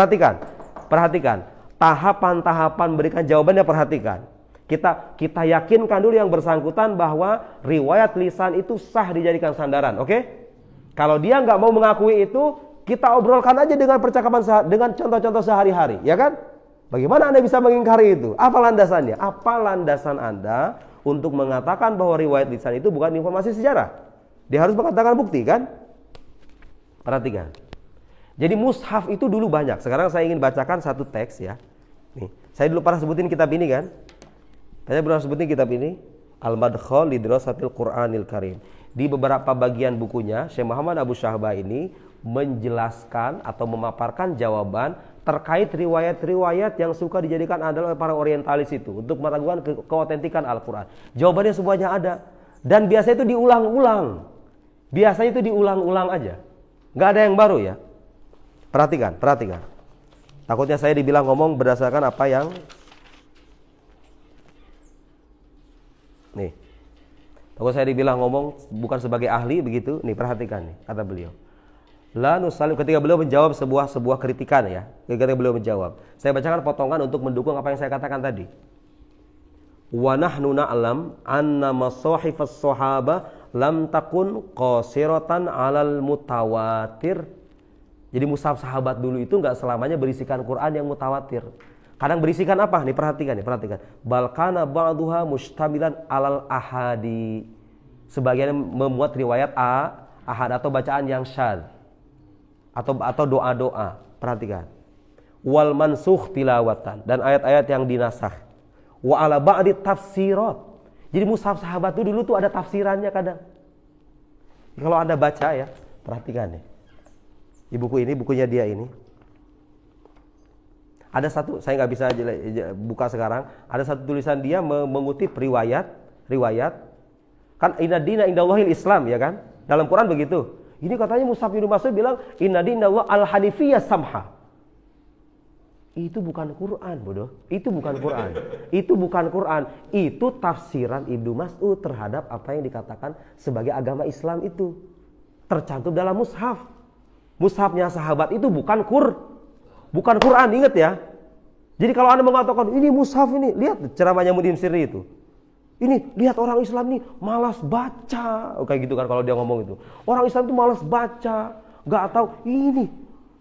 Tahapan-tahapan berikan jawabannya, perhatikan. Kita yakinkan dulu yang bersangkutan bahwa riwayat lisan itu sah dijadikan sandaran, oke? Kalau dia nggak mau mengakui itu, kita obrolkan aja dengan percakapan dengan contoh-contoh sehari-hari, ya kan? Bagaimana Anda bisa mengingkari itu? Apa landasannya? Apa landasan Anda untuk mengatakan bahwa riwayat lisan itu bukan informasi sejarah? Dia harus mengatakan bukti, kan? Perhatikan. Jadi mushaf itu dulu banyak. Sekarang saya ingin bacakan satu teks ya. Nih, saya dulu pernah sebutin kitab ini kan? Saya pernah sebutin kitab ini, Al-Madkhal li Dirasatil Qur'anil Karim. Di beberapa bagian bukunya, Syekh Muhammad Abu Syahbah ini menjelaskan atau memaparkan jawaban terkait riwayat-riwayat yang suka dijadikan adalah para orientalis itu untuk meragukan keotentikan Al-Quran? Jawabannya semuanya ada. Dan biasanya itu diulang-ulang. Biasanya itu diulang-ulang aja. Nggak ada yang baru ya. Perhatikan. Takutnya saya dibilang ngomong berdasarkan apa yang nih. Takut saya dibilang ngomong bukan sebagai ahli begitu. Nih perhatikan nih kata beliau. La nusalim, ketika beliau menjawab sebuah kritikan ya. Ketika beliau menjawab, saya bacakan potongan untuk mendukung apa yang saya katakan tadi. Wa nahnu na'lam anna masahifas sahaba lam takun qasiratan 'alal mutawatir. Jadi mushaf sahabat dulu itu enggak selamanya berisikan Quran yang mutawatir. Kadang berisikan apa? Nih perhatikan. Bal kana ba'duha mustamilan 'alal ahadi. Sebagian memuat riwayat ahad atau bacaan yang syadz. Atau doa-doa. Perhatikan. Wal mansukh tilawatan, dan ayat-ayat yang dinasakh. Wa ala ba'di tafsirat. Jadi mushaf sahabat itu dulu tuh ada tafsirannya kadang. Kalau Anda baca ya, perhatikan nih. Di buku ini, bukunya dia ini. Ada satu, saya nggak bisa buka sekarang. Ada satu tulisan dia mengutip riwayat. Kan inna dina indallahil Islam ya kan? Dalam Quran begitu. Ini katanya Mushaf Ibnu Mas'ud bilang inna dinallah al-hanifiyah samha. Itu bukan Quran, bodoh. Itu bukan Quran. Itu tafsiran Ibnu Mas'ud terhadap apa yang dikatakan sebagai agama Islam itu. Tercantum dalam mushaf. Mushafnya sahabat itu bukan Quran, ingat ya. Jadi kalau Anda mengatakan ini mushaf ini, lihat ceramahnya Mudim Sirri itu. Ini lihat orang Islam nih malas baca, kayak gitu kan kalau dia ngomong itu. Orang Islam itu malas baca, nggak tahu ini.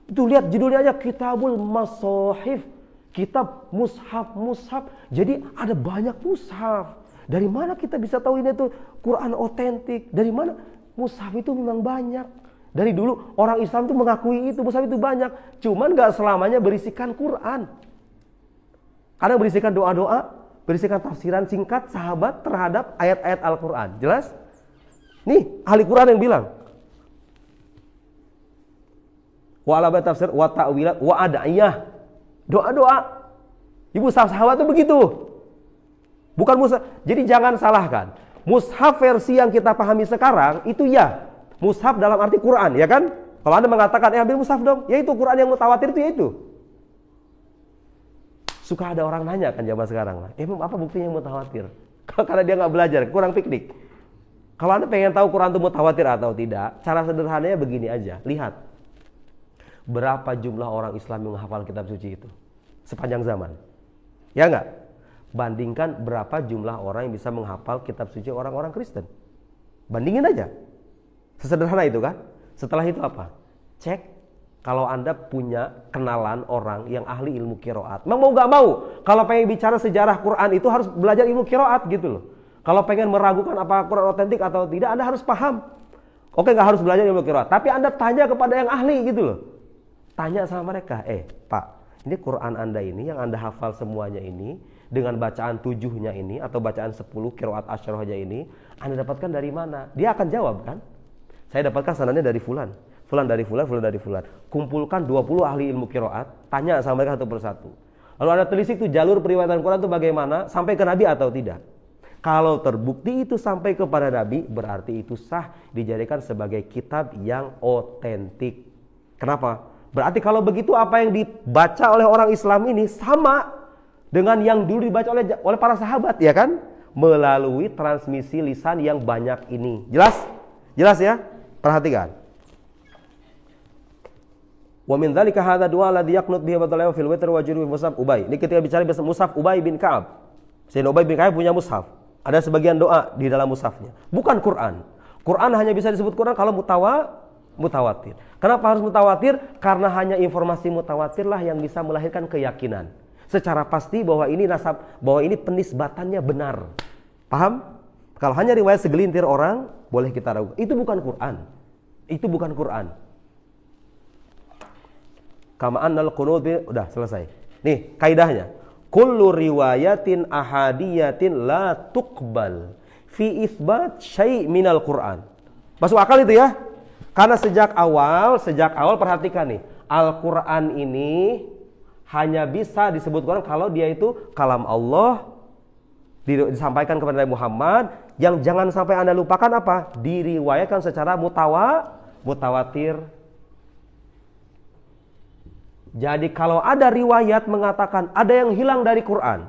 Itu lihat judulnya aja Kitabul Masahif, kitab mushaf. Jadi ada banyak mushaf. Dari mana kita bisa tahu ini tuh Quran otentik? Dari mana? Mushaf itu memang banyak. Dari dulu orang Islam itu mengakui itu mushaf itu banyak. Cuman nggak selamanya berisikan Quran. Kadang berisikan doa-doa, berisikan tafsiran singkat sahabat terhadap ayat-ayat Al-Quran. Jelas? Nih, ahli Quran yang bilang. Wa ala tafsir wa ta'wilat wa ada'iyah. Doa-doa. Ibu sahabat itu begitu. Bukan mushaf. Jadi jangan salahkan. Mushaf versi yang kita pahami sekarang itu ya. Mushaf dalam arti Quran, ya kan? Kalau Anda mengatakan, ambil mushaf dong. Ya itu Quran yang mutawatir itu ya itu. Suka ada orang nanya kan zaman sekarang lah, apa buktinya mutawatir? Karena dia nggak belajar, kurang piknik. Kalau Anda pengen tahu Quran itu mutawatir atau tidak, cara sederhananya begini aja. Lihat, berapa jumlah orang Islam yang menghafal kitab suci itu sepanjang zaman? Ya nggak? Bandingkan berapa jumlah orang yang bisa menghafal kitab suci orang-orang Kristen. Bandingin aja. Sesederhana itu kan? Setelah itu apa? Cek. Kalau Anda punya kenalan orang yang ahli ilmu qiraat, mau gak mau, kalau pengen bicara sejarah Quran itu harus belajar ilmu qiraat gitu loh. Kalau pengen meragukan apa Quran otentik atau tidak, Anda harus paham. Oke, gak harus belajar ilmu qiraat, tapi Anda tanya kepada yang ahli gitu loh. Tanya sama mereka, Pak, ini Quran Anda ini yang Anda hafal semuanya ini, dengan bacaan 7-nya ini atau bacaan 10 qiraat asyarahnya ini, Anda dapatkan dari mana? Dia akan jawab kan? Saya dapatkan sanadnya dari fulan dari fulan. Kumpulkan 20 ahli ilmu qiraat, tanya sama mereka satu persatu. Lalu Anda telisik tuh jalur periwayatan Quran itu bagaimana, sampai ke Nabi atau tidak. Kalau terbukti itu sampai kepada Nabi, berarti itu sah dijadikan sebagai kitab yang otentik. Kenapa? Berarti kalau begitu apa yang dibaca oleh orang Islam ini sama dengan yang dulu dibaca oleh para sahabat, ya kan? Melalui transmisi lisan yang banyak ini. Jelas? Jelas ya? Perhatikan. Wa min dzalika hadza du'a alladhi yaqnut bihi Abdullah fil witr wa jurbi mushaf Ubay. Ini ketika bicara mushaf Ubay bin Ka'ab. Sayyidina Ubay bin Ka'ab punya mushaf. Ada sebagian doa di dalam mushafnya. Bukan Quran. Quran hanya bisa disebut Quran kalau mutawatir. Kenapa harus mutawatir? Karena hanya informasi mutawatirlah yang bisa melahirkan keyakinan secara pasti bahwa ini penisbatannya benar. Paham? Kalau hanya riwayat segelintir orang, boleh kita ragu. Itu bukan Quran. Kama annal qunut, udah selesai. Nih, kaidahnya. Kullu riwayatin ahadiyatin la tuqbal fi itsbat syai' minal Qur'an. Masuk akal itu ya? Karena sejak awal perhatikan nih, Al-Qur'an ini hanya bisa disebut Quran kalau dia itu kalam Allah, disampaikan kepada Nabi Muhammad. Yang jangan sampai Anda lupakan apa? Diriwayatkan secara mutawatir. Jadi kalau ada riwayat mengatakan ada yang hilang dari Quran,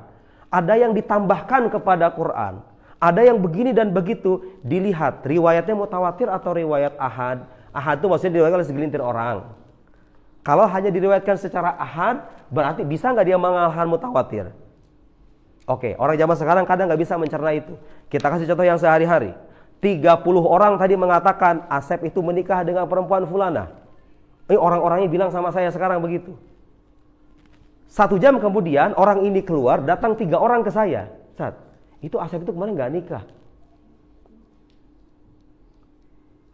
ada yang ditambahkan kepada Quran, ada yang begini dan begitu, dilihat riwayatnya mutawatir atau riwayat ahad. Ahad itu maksudnya diriwayatkan oleh segelintir orang. Kalau hanya diriwayatkan secara ahad, berarti bisa nggak dia mengalahkan mutawatir? Oke, orang zaman sekarang kadang nggak bisa mencerna itu. Kita kasih contoh yang sehari-hari. 30 orang tadi mengatakan Asep itu menikah dengan perempuan fulana. Ini orang-orangnya bilang sama saya sekarang begitu. 1 jam kemudian orang ini keluar, datang 3 orang ke saya. Ustaz, itu Asep itu kemarin nggak nikah.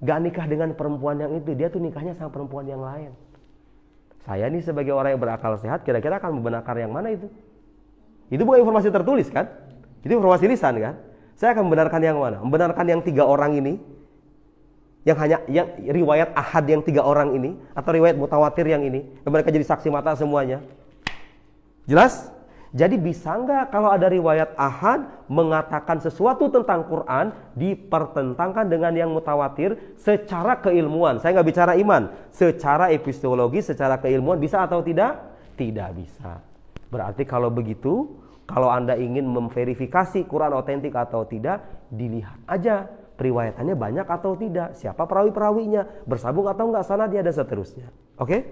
Nggak nikah dengan perempuan yang itu, dia tuh nikahnya sama perempuan yang lain. Saya nih sebagai orang yang berakal sehat, kira-kira akan membenarkan yang mana itu? Itu bukan informasi tertulis kan? Itu informasi lisan kan? Saya akan membenarkan yang mana? Membenarkan yang 3 orang ini, yang riwayat ahad yang 3 orang ini, atau riwayat mutawatir yang ini, yang mereka jadi saksi mata semuanya. Jelas? Jadi bisa nggak kalau ada riwayat ahad mengatakan sesuatu tentang Quran dipertentangkan dengan yang mutawatir secara keilmuan? Saya nggak bicara iman, secara epistemologi, secara keilmuan bisa atau tidak? Tidak bisa. Berarti kalau begitu, kalau Anda ingin memverifikasi Quran otentik atau tidak, dilihat aja periwayatannya banyak atau tidak, siapa perawi-perawinya, bersambung atau enggak sanadnya, dan seterusnya. Oke?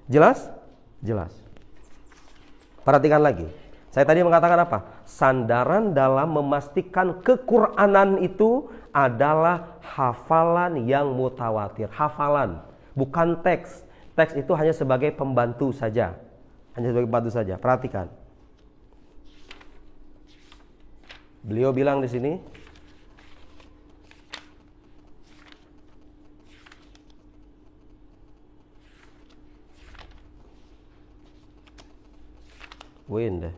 Jelas? Jelas. Perhatikan lagi. Saya tadi mengatakan apa? Sandaran dalam memastikan kequranan itu adalah hafalan yang mutawatir. Hafalan, bukan teks. Teks itu hanya sebagai pembantu saja. Hanya sebagai pembantu saja. Perhatikan. Beliau bilang di sini, deh.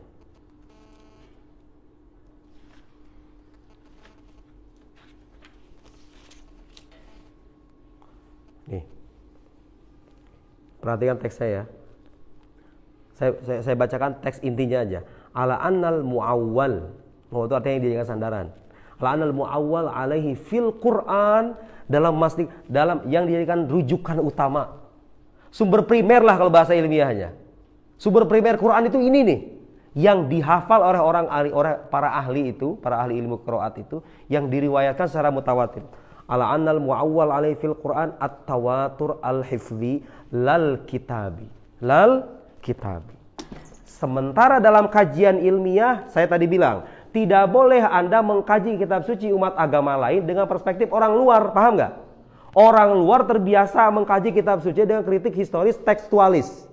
Nih. Perhatikan teks saya. Saya bacakan teks intinya aja. Ala annal muawwal. Itu artinya yang dijadikan sandaran. Ala annal muawwal alaihi fil Quran, dalam yang dijadikan rujukan utama. Sumber primer lah kalau bahasa ilmiahnya. Sumber primer Quran itu ini nih, yang dihafal oleh para ahli ilmu qiraat itu, yang diriwayatkan secara mutawatir. Ala annal muawwal alaihi fil Quran at-tawatur al-hifzi lal kitabi. Sementara dalam kajian ilmiah, saya tadi bilang, tidak boleh Anda mengkaji kitab suci umat agama lain dengan perspektif orang luar, paham nggak? Orang luar terbiasa mengkaji kitab suci dengan kritik historis tekstualis.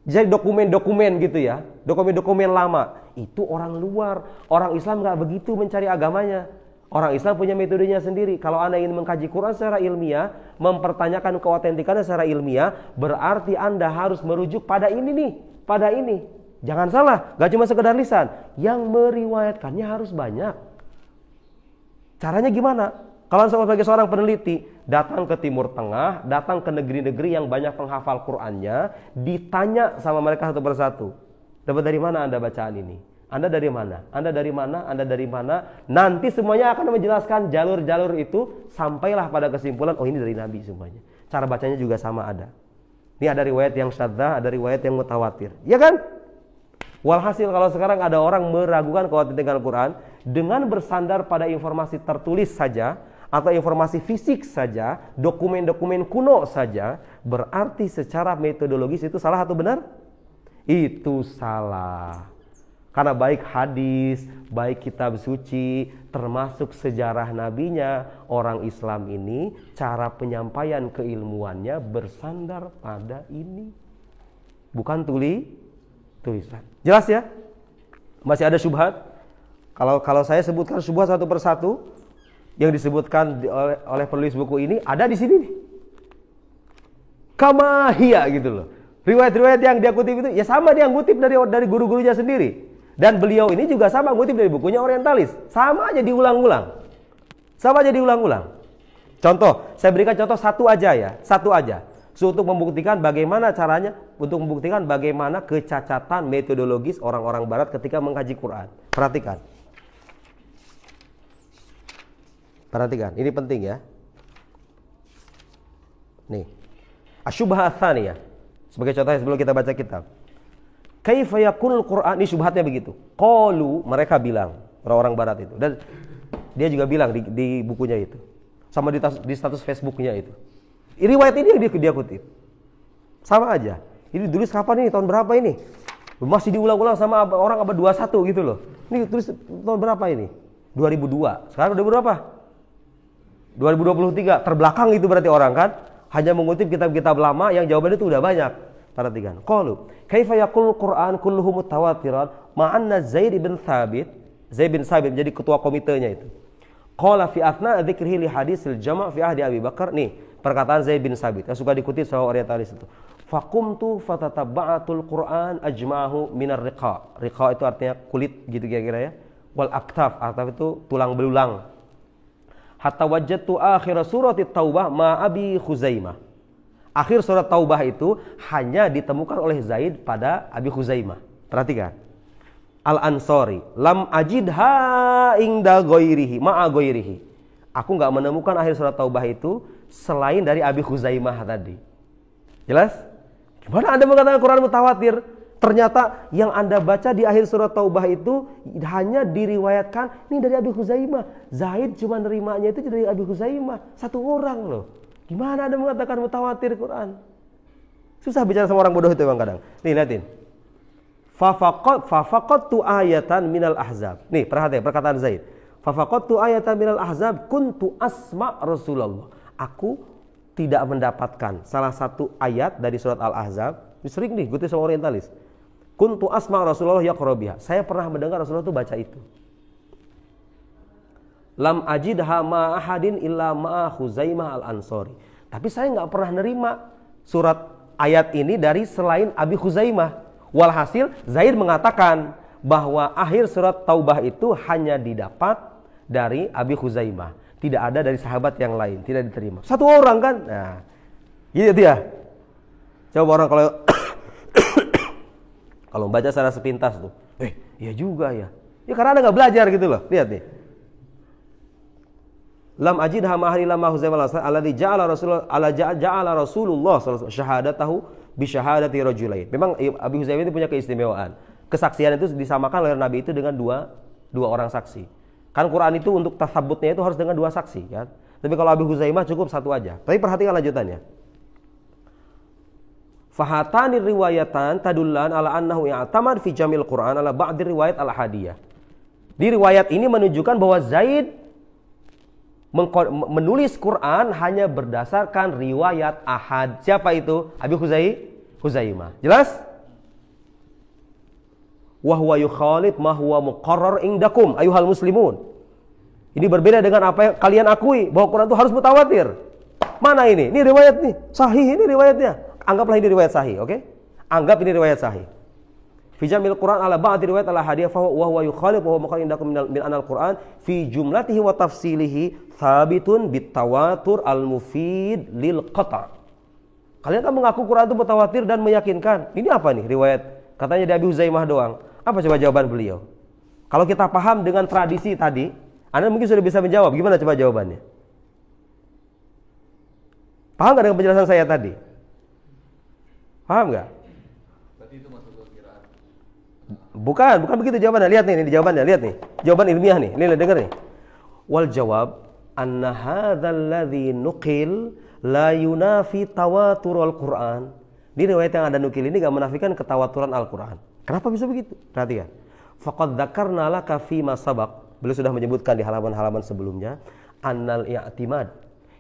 Jadi dokumen-dokumen gitu ya, dokumen-dokumen lama. Itu orang luar. Orang Islam nggak begitu mencari agamanya. Orang Islam punya metodenya sendiri. Kalau Anda ingin mengkaji Quran secara ilmiah, mempertanyakan keotentikannya secara ilmiah, berarti Anda harus merujuk pada ini nih, pada ini. Jangan salah, gak cuma sekedar lisan. Yang meriwayatkannya harus banyak. Caranya gimana? Kalau sebagai seorang peneliti, datang ke Timur Tengah, datang ke negeri-negeri yang banyak penghafal Qurannya, ditanya sama mereka satu persatu. Dapat dari mana Anda bacaan ini? Anda dari mana? Anda dari mana? Anda dari mana? Nanti semuanya akan menjelaskan jalur-jalur itu, sampailah pada kesimpulan, oh ini dari Nabi semuanya. Cara bacanya juga sama ada. Ini ada riwayat yang syadzah, ada riwayat yang mutawatir. Ya kan? Walhasil kalau sekarang ada orang meragukan keautentikan Al-Quran dengan bersandar pada informasi tertulis saja atau informasi fisik saja, dokumen-dokumen kuno saja, berarti secara metodologis itu salah atau benar? Itu salah. Karena baik hadis, baik kitab suci, termasuk sejarah nabinya, orang Islam ini cara penyampaian keilmuannya bersandar pada ini. Bukan tulisan. Jelas ya? Masih ada syubhat? Kalau saya sebutkan syubhat satu persatu yang disebutkan oleh penulis buku ini, ada di sini nih. Kamahia gitu loh. Riwayat-riwayat yang dia kutip itu ya sama dia ngutip dari guru-gurunya sendiri. Dan beliau ini juga sama ngutip dari bukunya Orientalis. Sama aja diulang-ulang. Contoh, saya berikan contoh satu aja ya. Satu aja. So, untuk membuktikan bagaimana caranya, untuk membuktikan bagaimana kecacatan metodologis orang-orang barat ketika mengkaji Quran. Perhatikan. Perhatikan, ini penting ya. Nih. Asyubhah tsaniyah. Sebagai contohnya sebelum kita baca kitab. Kaifa yakunul Quran, ini syubhatnya begitu. Qalu, mereka bilang, orang-orang barat itu. Dan dia juga bilang di bukunya itu. Sama di status Facebooknya itu. Riwayat ini yang dia kutip. Sama aja. Ini ditulis kapan ini? Tahun berapa ini? Masih diulang-ulang sama orang abad 21 gitu loh. Ini tulis tahun berapa ini? 2002. Sekarang udah berapa? 2023. Terbelakang itu berarti orang kan? Hanya mengutip kitab-kitab lama yang jawabannya itu udah banyak. Perhatikan. Qalu, kaifa yaqul Qur'an kulluhu mutawatiran ma'anna Zaid bin Thabit menjadi ketua komitenya itu. Qala fi athna dzikrihi li hadisil jama' fi ahdi Abi Bakar. Nih, perkataan Zaid bin Thabit yang suka dikutip sama orientalis itu. Faqumtu fatatabba'atul Qur'an ajma'ahu minar riqa. Riqa itu artinya kulit gitu kira-kira ya. Wal aktaf, aktaf itu tulang belulang. Hatta wajadtu akhir surat Taubah ma Abi Khuzaimah. Akhir surat Taubah itu hanya ditemukan oleh Zaid pada Abi Khuzaimah. Perhatikan. Al-Ansari, lam ajidha inda ghairihi, ma'a ghairihi. Aku enggak menemukan akhir surat Taubah itu selain dari Abi Khuzaimah tadi. Jelas? Gimana Anda mengatakan Quran mutawatir? Ternyata yang Anda baca di akhir surat Taubah itu hanya diriwayatkan ini dari Abi Khuzaimah. Zaid cuma nerimanya itu dari Abi Khuzaimah, satu orang loh. Gimana Anda mengatakan mutawatir Quran? Susah bicara sama orang bodoh itu Bang kadang. Nih lihatin. Fafaqattu ayatan minal ahzab. Nih perhatikan perkataan Zaid. Fafaqattu ayatan minal ahzab kuntu asma Rasulullah. Aku tidak mendapatkan salah satu ayat dari surat Al-Ahzab. Sering nih gue sama orientalis. Kuntu asma Rasulullah yaqra biha. Saya pernah mendengar Rasulullah itu baca itu. Lam ajidha ma ahadin illa ma Khuzaimah al-Ansari. Tapi saya nggak pernah nerima surat ayat ini dari selain Abi Khuzaimah. Walhasil Zaid mengatakan bahwa akhir surat Taubah itu hanya didapat dari Abi Khuzaimah. Tidak ada dari sahabat yang lain, tidak diterima. Satu orang kan? Nah, gitu dia. Coba orang kalau baca secara sepintas tuh, iya juga ya. Ya karena Anda nggak belajar gitu loh. Lihat nih. Lam ajidha ma'ahli lamma Khuzaimah alladzi ja'ala Rasulullah syahadatahu bi syahadati rajulain. Memang Abi Khuzaimah ini punya keistimewaan. Kesaksian itu disamakan oleh Nabi itu dengan dua orang saksi. Kan Quran itu untuk tasabutnya itu harus dengan dua saksi kan. Tapi kalau Abi Khuzaimah cukup satu aja. Tapi perhatikan lanjutannya. Fahatani riwayatan tadullan ala annahu ya'tamad fi jamil Quran ala ba'd riwayat al-hadiyah. Di riwayat ini menunjukkan bahwa Zaid menulis Quran hanya berdasarkan riwayat ahad. Siapa itu? Abi Khuzaimah. Jelas? Wa huwa yukhalif ma huwa muqarrar indakum ayuhal muslimun. Ini berbeda dengan apa yang kalian akui bahwa Quran itu harus mutawatir. Mana ini? Ini riwayat nih. Sahih ini riwayatnya. Anggaplah ini riwayat sahih, oke? Anggap ini riwayat sahih. Fi jamil Quran ala ba'd riwayat ala hadiyah fa huwa yukhalif wa huwa muqarrar indakum min anal Quran fi jumlatihi wa tafsilihi thabitun bitawatur al-mufid lil qata'. Kalian kan mengaku Quran itu mutawatir dan meyakinkan. Ini apa nih riwayat? Katanya dari Abi Khuzaimah doang. Apa coba jawaban beliau? Kalau kita paham dengan tradisi tadi, Anda mungkin sudah bisa menjawab. Gimana coba jawabannya? Paham nggak dengan penjelasan saya tadi? Paham nggak?
Berarti itu masuk ke kiraan.
Bukan begitu jawabannya. Lihat nih, ini jawabannya. Lihat nih, jawaban ilmiah nih. Ini dengar nih. Wal jawab anna hadzal ladzi nuqil la yunafi tawatur al-Quran. Di riwayat yang Anda nukil ini enggak menafikan ketawaturan Al-Quran. Kenapa bisa begitu? Perhatikan. Faqad dzakarna laka fi ma sabaq. Beliau sudah menyebutkan di halaman-halaman sebelumnya annal i'timad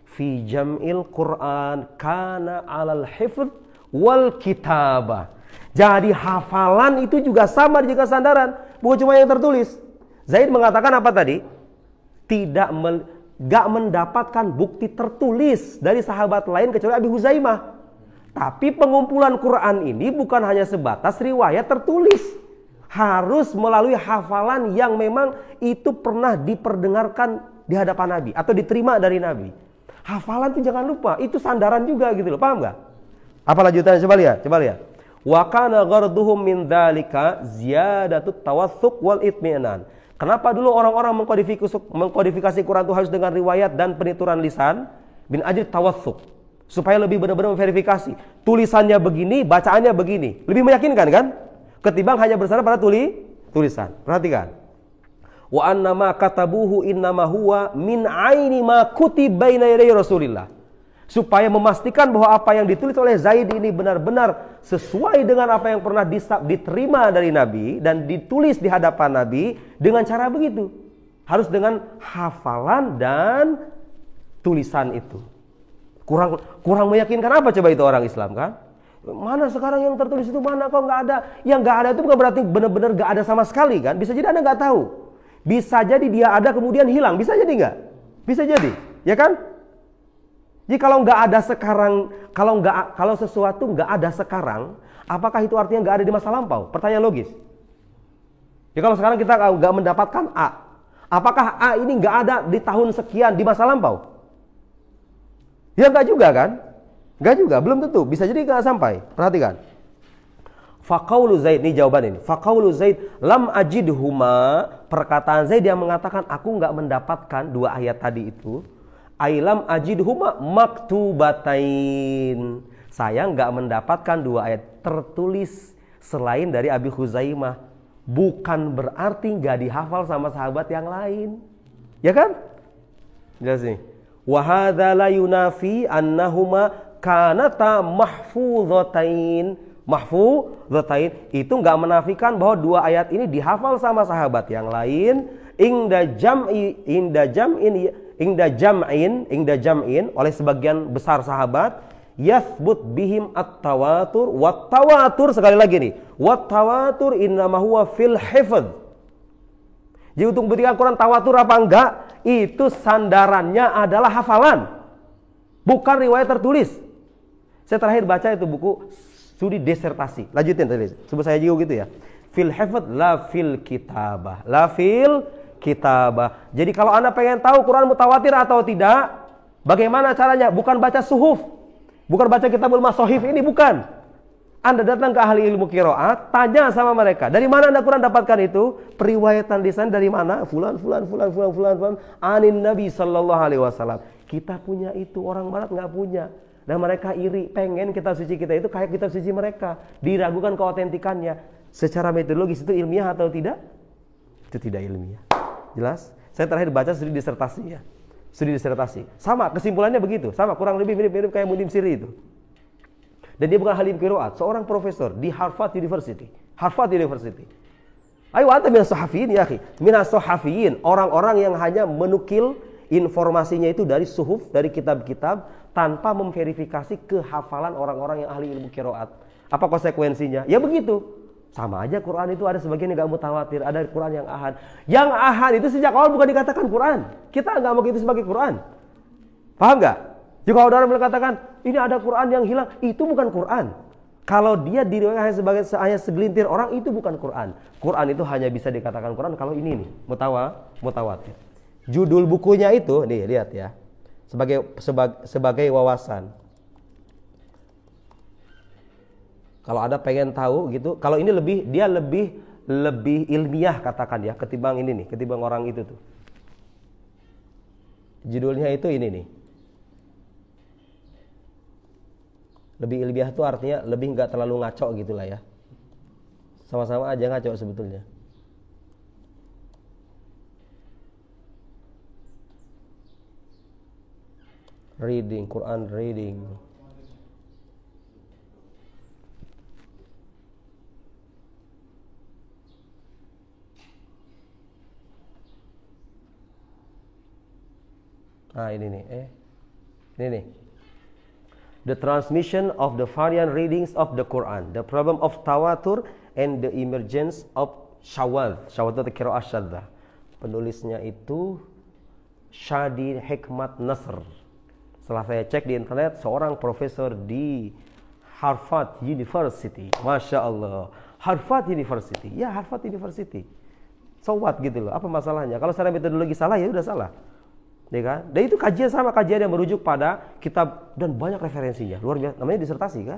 fi jam'il Quran kana 'alal hifdz wal kitabah. Jadi hafalan itu juga sama juga sandaran, bukan cuma yang tertulis. Zaid mengatakan apa tadi? Gak mendapatkan bukti tertulis dari sahabat lain kecuali Abi Khuzaimah. Tapi pengumpulan Quran ini bukan hanya sebatas riwayat tertulis. Harus melalui hafalan yang memang itu pernah diperdengarkan di hadapan Nabi atau diterima dari Nabi. Hafalan itu jangan lupa, itu sandaran juga gitu loh, paham gak? Apa lanjutannya? Coba lihat. Wa kana gharduhum min dzalika ziyadatut tawathuq wal itminan. Kenapa dulu orang-orang mengkodifikasi Quran itu harus dengan riwayat dan penituran lisan? Bin ajli tawathuq. Supaya lebih benar-benar memverifikasi. Tulisannya begini, bacaannya begini. Lebih meyakinkan kan? Ketimbang hanya bersandar pada tulisan. Perhatikan. Wa annama katabuhu innama huwa min aini ma kutiba baina yaday Rasulillah. Supaya memastikan bahwa apa yang ditulis oleh Zaid ini benar-benar sesuai dengan apa yang pernah diterima dari Nabi dan ditulis di hadapan Nabi dengan cara begitu. Harus dengan hafalan dan tulisan itu. Kurang meyakinkan apa coba itu orang Islam kan? Mana sekarang yang tertulis itu, mana kok nggak ada? Yang nggak ada itu bukan berarti benar-benar nggak ada sama sekali kan? Bisa jadi Anda nggak tahu. Bisa jadi dia ada kemudian hilang. Bisa jadi nggak? Bisa jadi, ya kan? Jadi kalau nggak ada sekarang, kalau sesuatu nggak ada sekarang, apakah itu artinya nggak ada di masa lampau? Pertanyaan logis. Jadi kalau sekarang kita nggak mendapatkan A, apakah A ini nggak ada di tahun sekian di masa lampau? Ya nggak juga kan? Nggak juga, belum tentu. Bisa jadi nggak sampai. Perhatikan. Faqaulu Zaid, ini jawaban ini. Faqaulu Zaid lam ajidhuma, perkataan Zaid yang mengatakan aku nggak mendapatkan dua ayat tadi itu. Ailam ajidhuma maktubatain. Saya nggak mendapatkan dua ayat tertulis selain dari Abi Khuzaimah. Bukan berarti nggak dihafal sama sahabat yang lain. Ya kan? Jelas nih. Wa hadza la yunafi annahuma kanata mahfudzatain. Mahfudzatain itu enggak menafikan bahwa dua ayat ini dihafal sama sahabat yang lain inda jam'in oleh sebagian besar sahabat yathbut bihim at-tawatur wat tawatur, sekali lagi nih, wat tawatur innama huwa fil hifdz. Jadi untuk membuktikan Quran tawatur apa enggak, itu sandarannya adalah hafalan, bukan riwayat tertulis. Saya terakhir baca itu buku studi disertasi. Lanjutin tadi. Sebut saya juga gitu ya. Fil hifdz la fil kitabah. La fil kitabah. Jadi kalau Anda pengen tahu Quran mutawatir atau tidak, bagaimana caranya? Bukan baca suhuf. Bukan baca kitabul masahif ini, bukan. Anda datang ke ahli ilmu qiraat, tanya sama mereka, dari mana Anda Quran dapatkan itu? Periwayatan lisan dari mana? Fulan anin Nabi sallallahu alaihi wasallam. Kita punya itu, orang barat nggak punya. Dan mereka iri, pengen kitab suci kita itu kayak kitab suci mereka. Diragukan keautentikannya. Secara metodologis itu ilmiah atau tidak? Itu tidak ilmiah. Jelas? Saya terakhir baca studi disertasi ya. Studi disertasi. Sama, kesimpulannya begitu. Sama, kurang lebih mirip-mirip kayak Munim Siri itu. Dan dia bukan halim qiraat, seorang profesor di Harvard University. Harvard University. Ayo anta minas sahafiyin ya akhi. Minas sahafiyin, orang-orang yang hanya menukil informasinya itu dari suhuf, dari kitab-kitab tanpa memverifikasi kehafalan orang-orang yang ahli ilmu qiraat. Apa konsekuensinya? Ya begitu. Sama aja Quran itu ada sebagian yang enggak mutawatir, ada Quran yang ahad. Yang ahad itu sejak awal bukan dikatakan Quran. Kita enggak mau itu sebagai Quran. Paham enggak? Jika ada orang mengatakan ini ada Quran yang hilang, itu bukan Quran. Kalau dia diriwayatkan sebagai hanya segelintir orang, itu bukan Quran. Quran itu hanya bisa dikatakan Quran kalau ini nih, mutawatir. Judul bukunya itu, nih lihat ya, sebagai wawasan. Kalau Anda pengen tahu gitu, kalau ini dia lebih ilmiah katakan ya, ketimbang ini nih, ketimbang orang itu tuh. Judulnya itu ini nih. Lebih ilmiah itu artinya lebih nggak terlalu ngaco gitulah ya. Sama-sama aja ngaco sebetulnya. Reading, Quran reading. Ini nih, ini nih. The transmission of the variant readings of the Quran, the problem of tawatur and the emergence of syawad. Syawad itu qiraah syadzah. Penulisnya itu Shadi Hikmat Nasr. Setelah saya cek di internet, seorang profesor di Harvard University. Masya Allah, Harvard University. Ya Harvard University. So what gitu loh, apa masalahnya? Kalau secara metodologi salah ya udah salah. Ya kan? Dan itu kajian sama kajian yang merujuk pada kitab dan banyak referensinya. Luar biasa, namanya disertasi kan?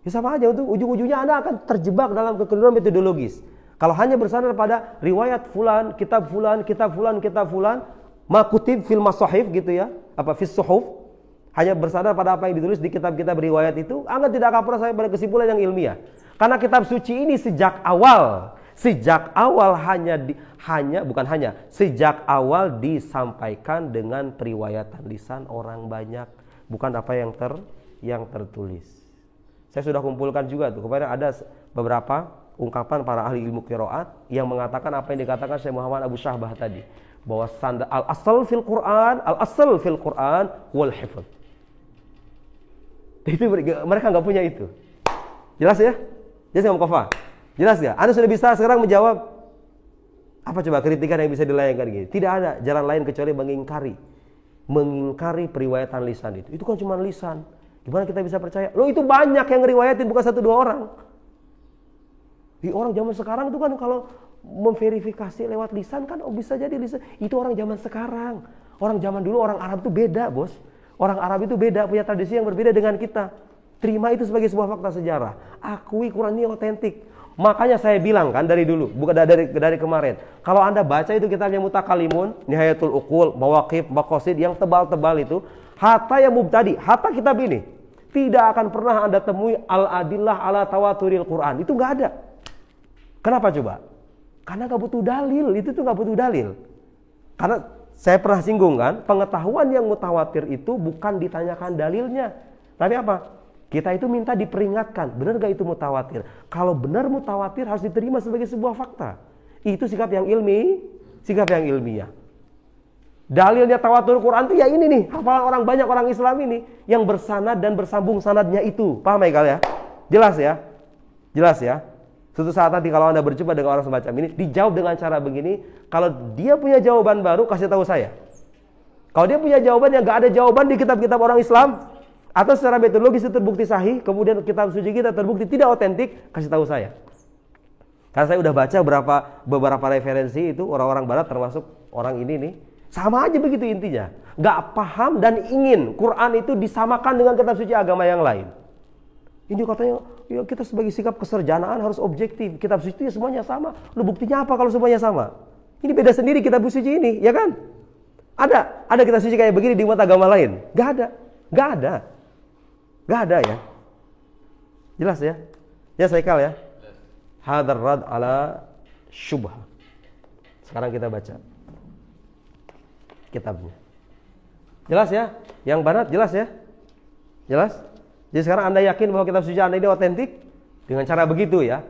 Ya sama aja, untuk ujung-ujungnya Anda akan terjebak dalam kekeliruan metodologis. Kalau hanya bersandar pada riwayat fulan, kitab fulan, makutib fil masahif gitu ya, fis suhuf, hanya bersandar pada apa yang ditulis di kitab-kitab riwayat itu, Anda tidak akan pernah sampai pada kesimpulan yang ilmiah. Karena kitab suci ini sejak awal sejak awal disampaikan dengan periwayatan lisan orang banyak, bukan apa yang tertulis. Saya sudah kumpulkan juga tuh, kemarin ada beberapa ungkapan para ahli ilmu qiraat yang mengatakan apa yang dikatakan Syekh Muhammad Abu Syahbah tadi, bahwa al-asl fil Quran wal hifz. Itu mereka nggak punya itu. Jelas ya? Jelas nggak Muqafa? Jelas nggak? Anda sudah bisa sekarang menjawab apa coba kritikan yang bisa dilayangkan gini? Tidak ada jalan lain kecuali mengingkari periwayatan lisan itu. Itu kan cuma lisan. Gimana kita bisa percaya? Loh, itu banyak yang ngeriwayatin, bukan 1-2 orang. Orang zaman sekarang itu kan kalau memverifikasi lewat lisan kan bisa jadi lisan. Itu orang zaman sekarang. Orang zaman dulu, orang Arab itu beda, bos. Orang Arab itu beda, punya tradisi yang berbeda dengan kita. Terima itu sebagai sebuah fakta sejarah. Akui Quran ini otentik. Makanya saya bilang kan dari dulu, bukan dari kemarin. Kalau Anda baca itu kitabnya Mutakalimun, Nihayatul Uqul, Mawaqif, Maqasid yang tebal-tebal itu, hatta yang mubtadi, hatta kitab ini tidak akan pernah Anda temui al-adillah ala tawaturil Quran. Itu nggak ada. Kenapa coba? Karena nggak butuh dalil. Itu tuh nggak butuh dalil. Karena saya pernah singgung kan, pengetahuan yang mutawatir itu bukan ditanyakan dalilnya, tapi apa? Kita itu minta diperingatkan, benar gak itu mutawatir? Kalau benar mutawatir harus diterima sebagai sebuah fakta. Itu sikap yang ilmiah. Dalilnya tawatur Quran itu ya ini nih, hafalan orang banyak orang Islam ini yang bersanad dan bersambung sanadnya itu. Paham ya kalian? Jelas ya? Suatu saat nanti kalau Anda berjumpa dengan orang semacam ini, dijawab dengan cara begini. Kalau dia punya jawaban baru, kasih tahu saya. Kalau dia punya jawaban yang gak ada jawaban di kitab-kitab orang Islam, atau secara metodologis itu terbukti sahih, kemudian kitab suci kita terbukti tidak otentik, kasih tahu saya. Karena saya udah baca beberapa referensi itu orang-orang barat termasuk orang ini nih, sama aja begitu intinya. Gak paham dan ingin Quran itu disamakan dengan kitab suci agama yang lain. Ini katanya, ya kita sebagai sikap keserjanaan harus objektif. Kitab suci itu ya semuanya sama. Lu buktinya apa kalau semuanya sama? Ini beda sendiri kitab suci ini, ya kan? Ada kitab suci kayak begini di umat agama lain? Gak ada ya. Jelas ya? Ya saya kal ya. Hadar rad ala syubha. Sekarang kita baca kitabnya. Jelas ya? Yang barat jelas ya? Jelas? Jadi sekarang Anda yakin bahwa kitab suci Anda ini otentik? Dengan cara begitu ya.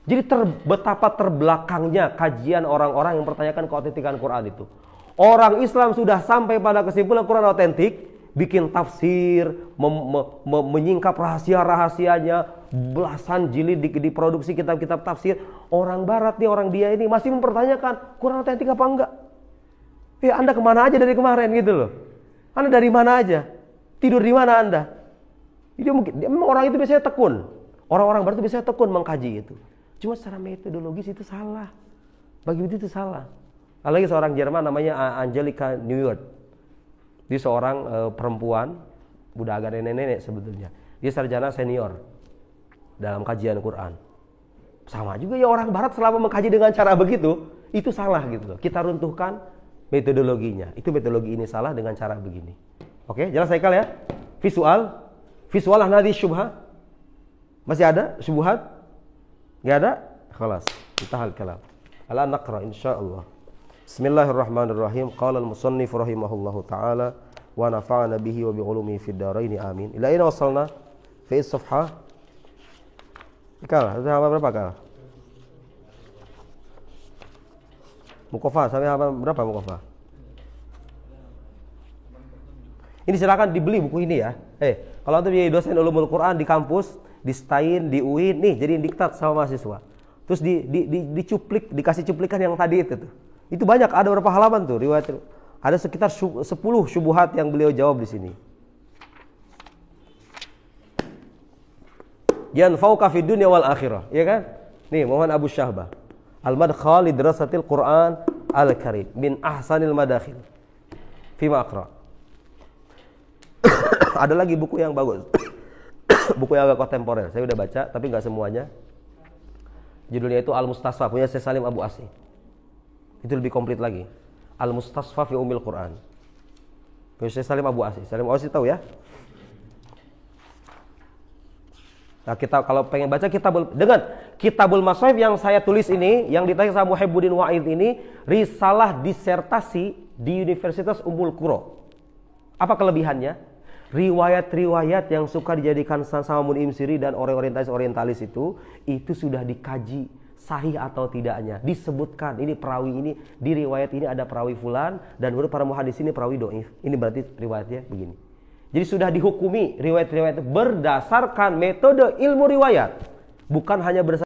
Jadi betapa terbelakangnya kajian orang-orang yang mempertanyakan keotentikan Quran itu. Orang Islam sudah sampai pada kesimpulan Quran otentik, bikin tafsir, menyingkap rahasia-rahasianya, belasan jilid diproduksi kitab-kitab tafsir. Orang barat nih, orang dia ini masih mempertanyakan Quran otentik apa enggak. Anda kemana aja dari kemarin gitu loh. Anda dari mana aja? Tidur di mana Anda? Memang orang itu biasanya tekun. Orang-orang barat itu biasanya tekun mengkaji itu. Cuma secara metodologis itu salah. Bagi itu salah. Ada lagi seorang Jerman namanya Angelica Neuwirth. Dia seorang perempuan, udah agak nenek-nenek sebetulnya. Dia sarjana senior dalam kajian Quran. Sama juga ya orang barat selama mengkaji dengan cara begitu, itu salah gitu loh. Kita runtuhkan metodologinya. Itu metodologi ini salah dengan cara begini. Oke, jelas Haikal ya? Visual nadi syubha. Masih ada syubhat? Enggak ada? Khalas. Intahal kalam. Al-an naqra insyaallah. Bismillahirrahmanirrahim. Qala al-musannif rahimahullahu ta'ala wa nafa'ana bihi wa bi ulumihi fid dharain amin. Ila aina wasalna? Fi as-safha. Kal, halaman berapa kal? Muqafa sampai halaman berapa Muqafa? Ini silakan dibeli buku ini ya. Kalau antum jadi dosen ulumul Quran di kampus, di STAIN, di UIN, nih jadi diktat sama mahasiswa. Terus dicuplik, dikasih cuplikan yang tadi itu tuh. Itu banyak, ada berapa halaman tuh riwayat. Ada sekitar 10 syubhat yang beliau jawab di sini. Yanfa'uka fid dunya wal akhirah, ya kan? Nih Muhammad Abu Syahbah. Al-Madkhal li Dirasatil Quran Al-Karim min ahsanil madakhil. Fi ma aqra. Ada lagi buku yang bagus. Buku yang agak kontemporer. Saya udah baca, tapi nggak semuanya. Judulnya itu Al-Mustasfa, punya Syekh Salim Abu Asy. Itu lebih komplit lagi. Al-Mustasfa fi Ummil Quran. Punya Syekh Salim Abu Asy. Salim Abu Asy tahu ya? Nah, kita kalau pengen baca Kitabul Mashahif yang saya tulis ini, yang ditulis sama Muhibbuddin Wa'id ini, risalah disertasi di Universitas Ummul Qura. Apa kelebihannya? Riwayat-riwayat yang suka dijadikan sama Munim Siri dan orientalis itu sudah dikaji sahih atau tidaknya. Disebutkan ini perawi ini, di riwayat ini ada perawi fulan, dan menurut para muhadis ini perawi dhaif. Ini berarti riwayatnya begini. Jadi sudah dihukumi riwayat-riwayat berdasarkan metode ilmu riwayat, bukan hanya berdasarkan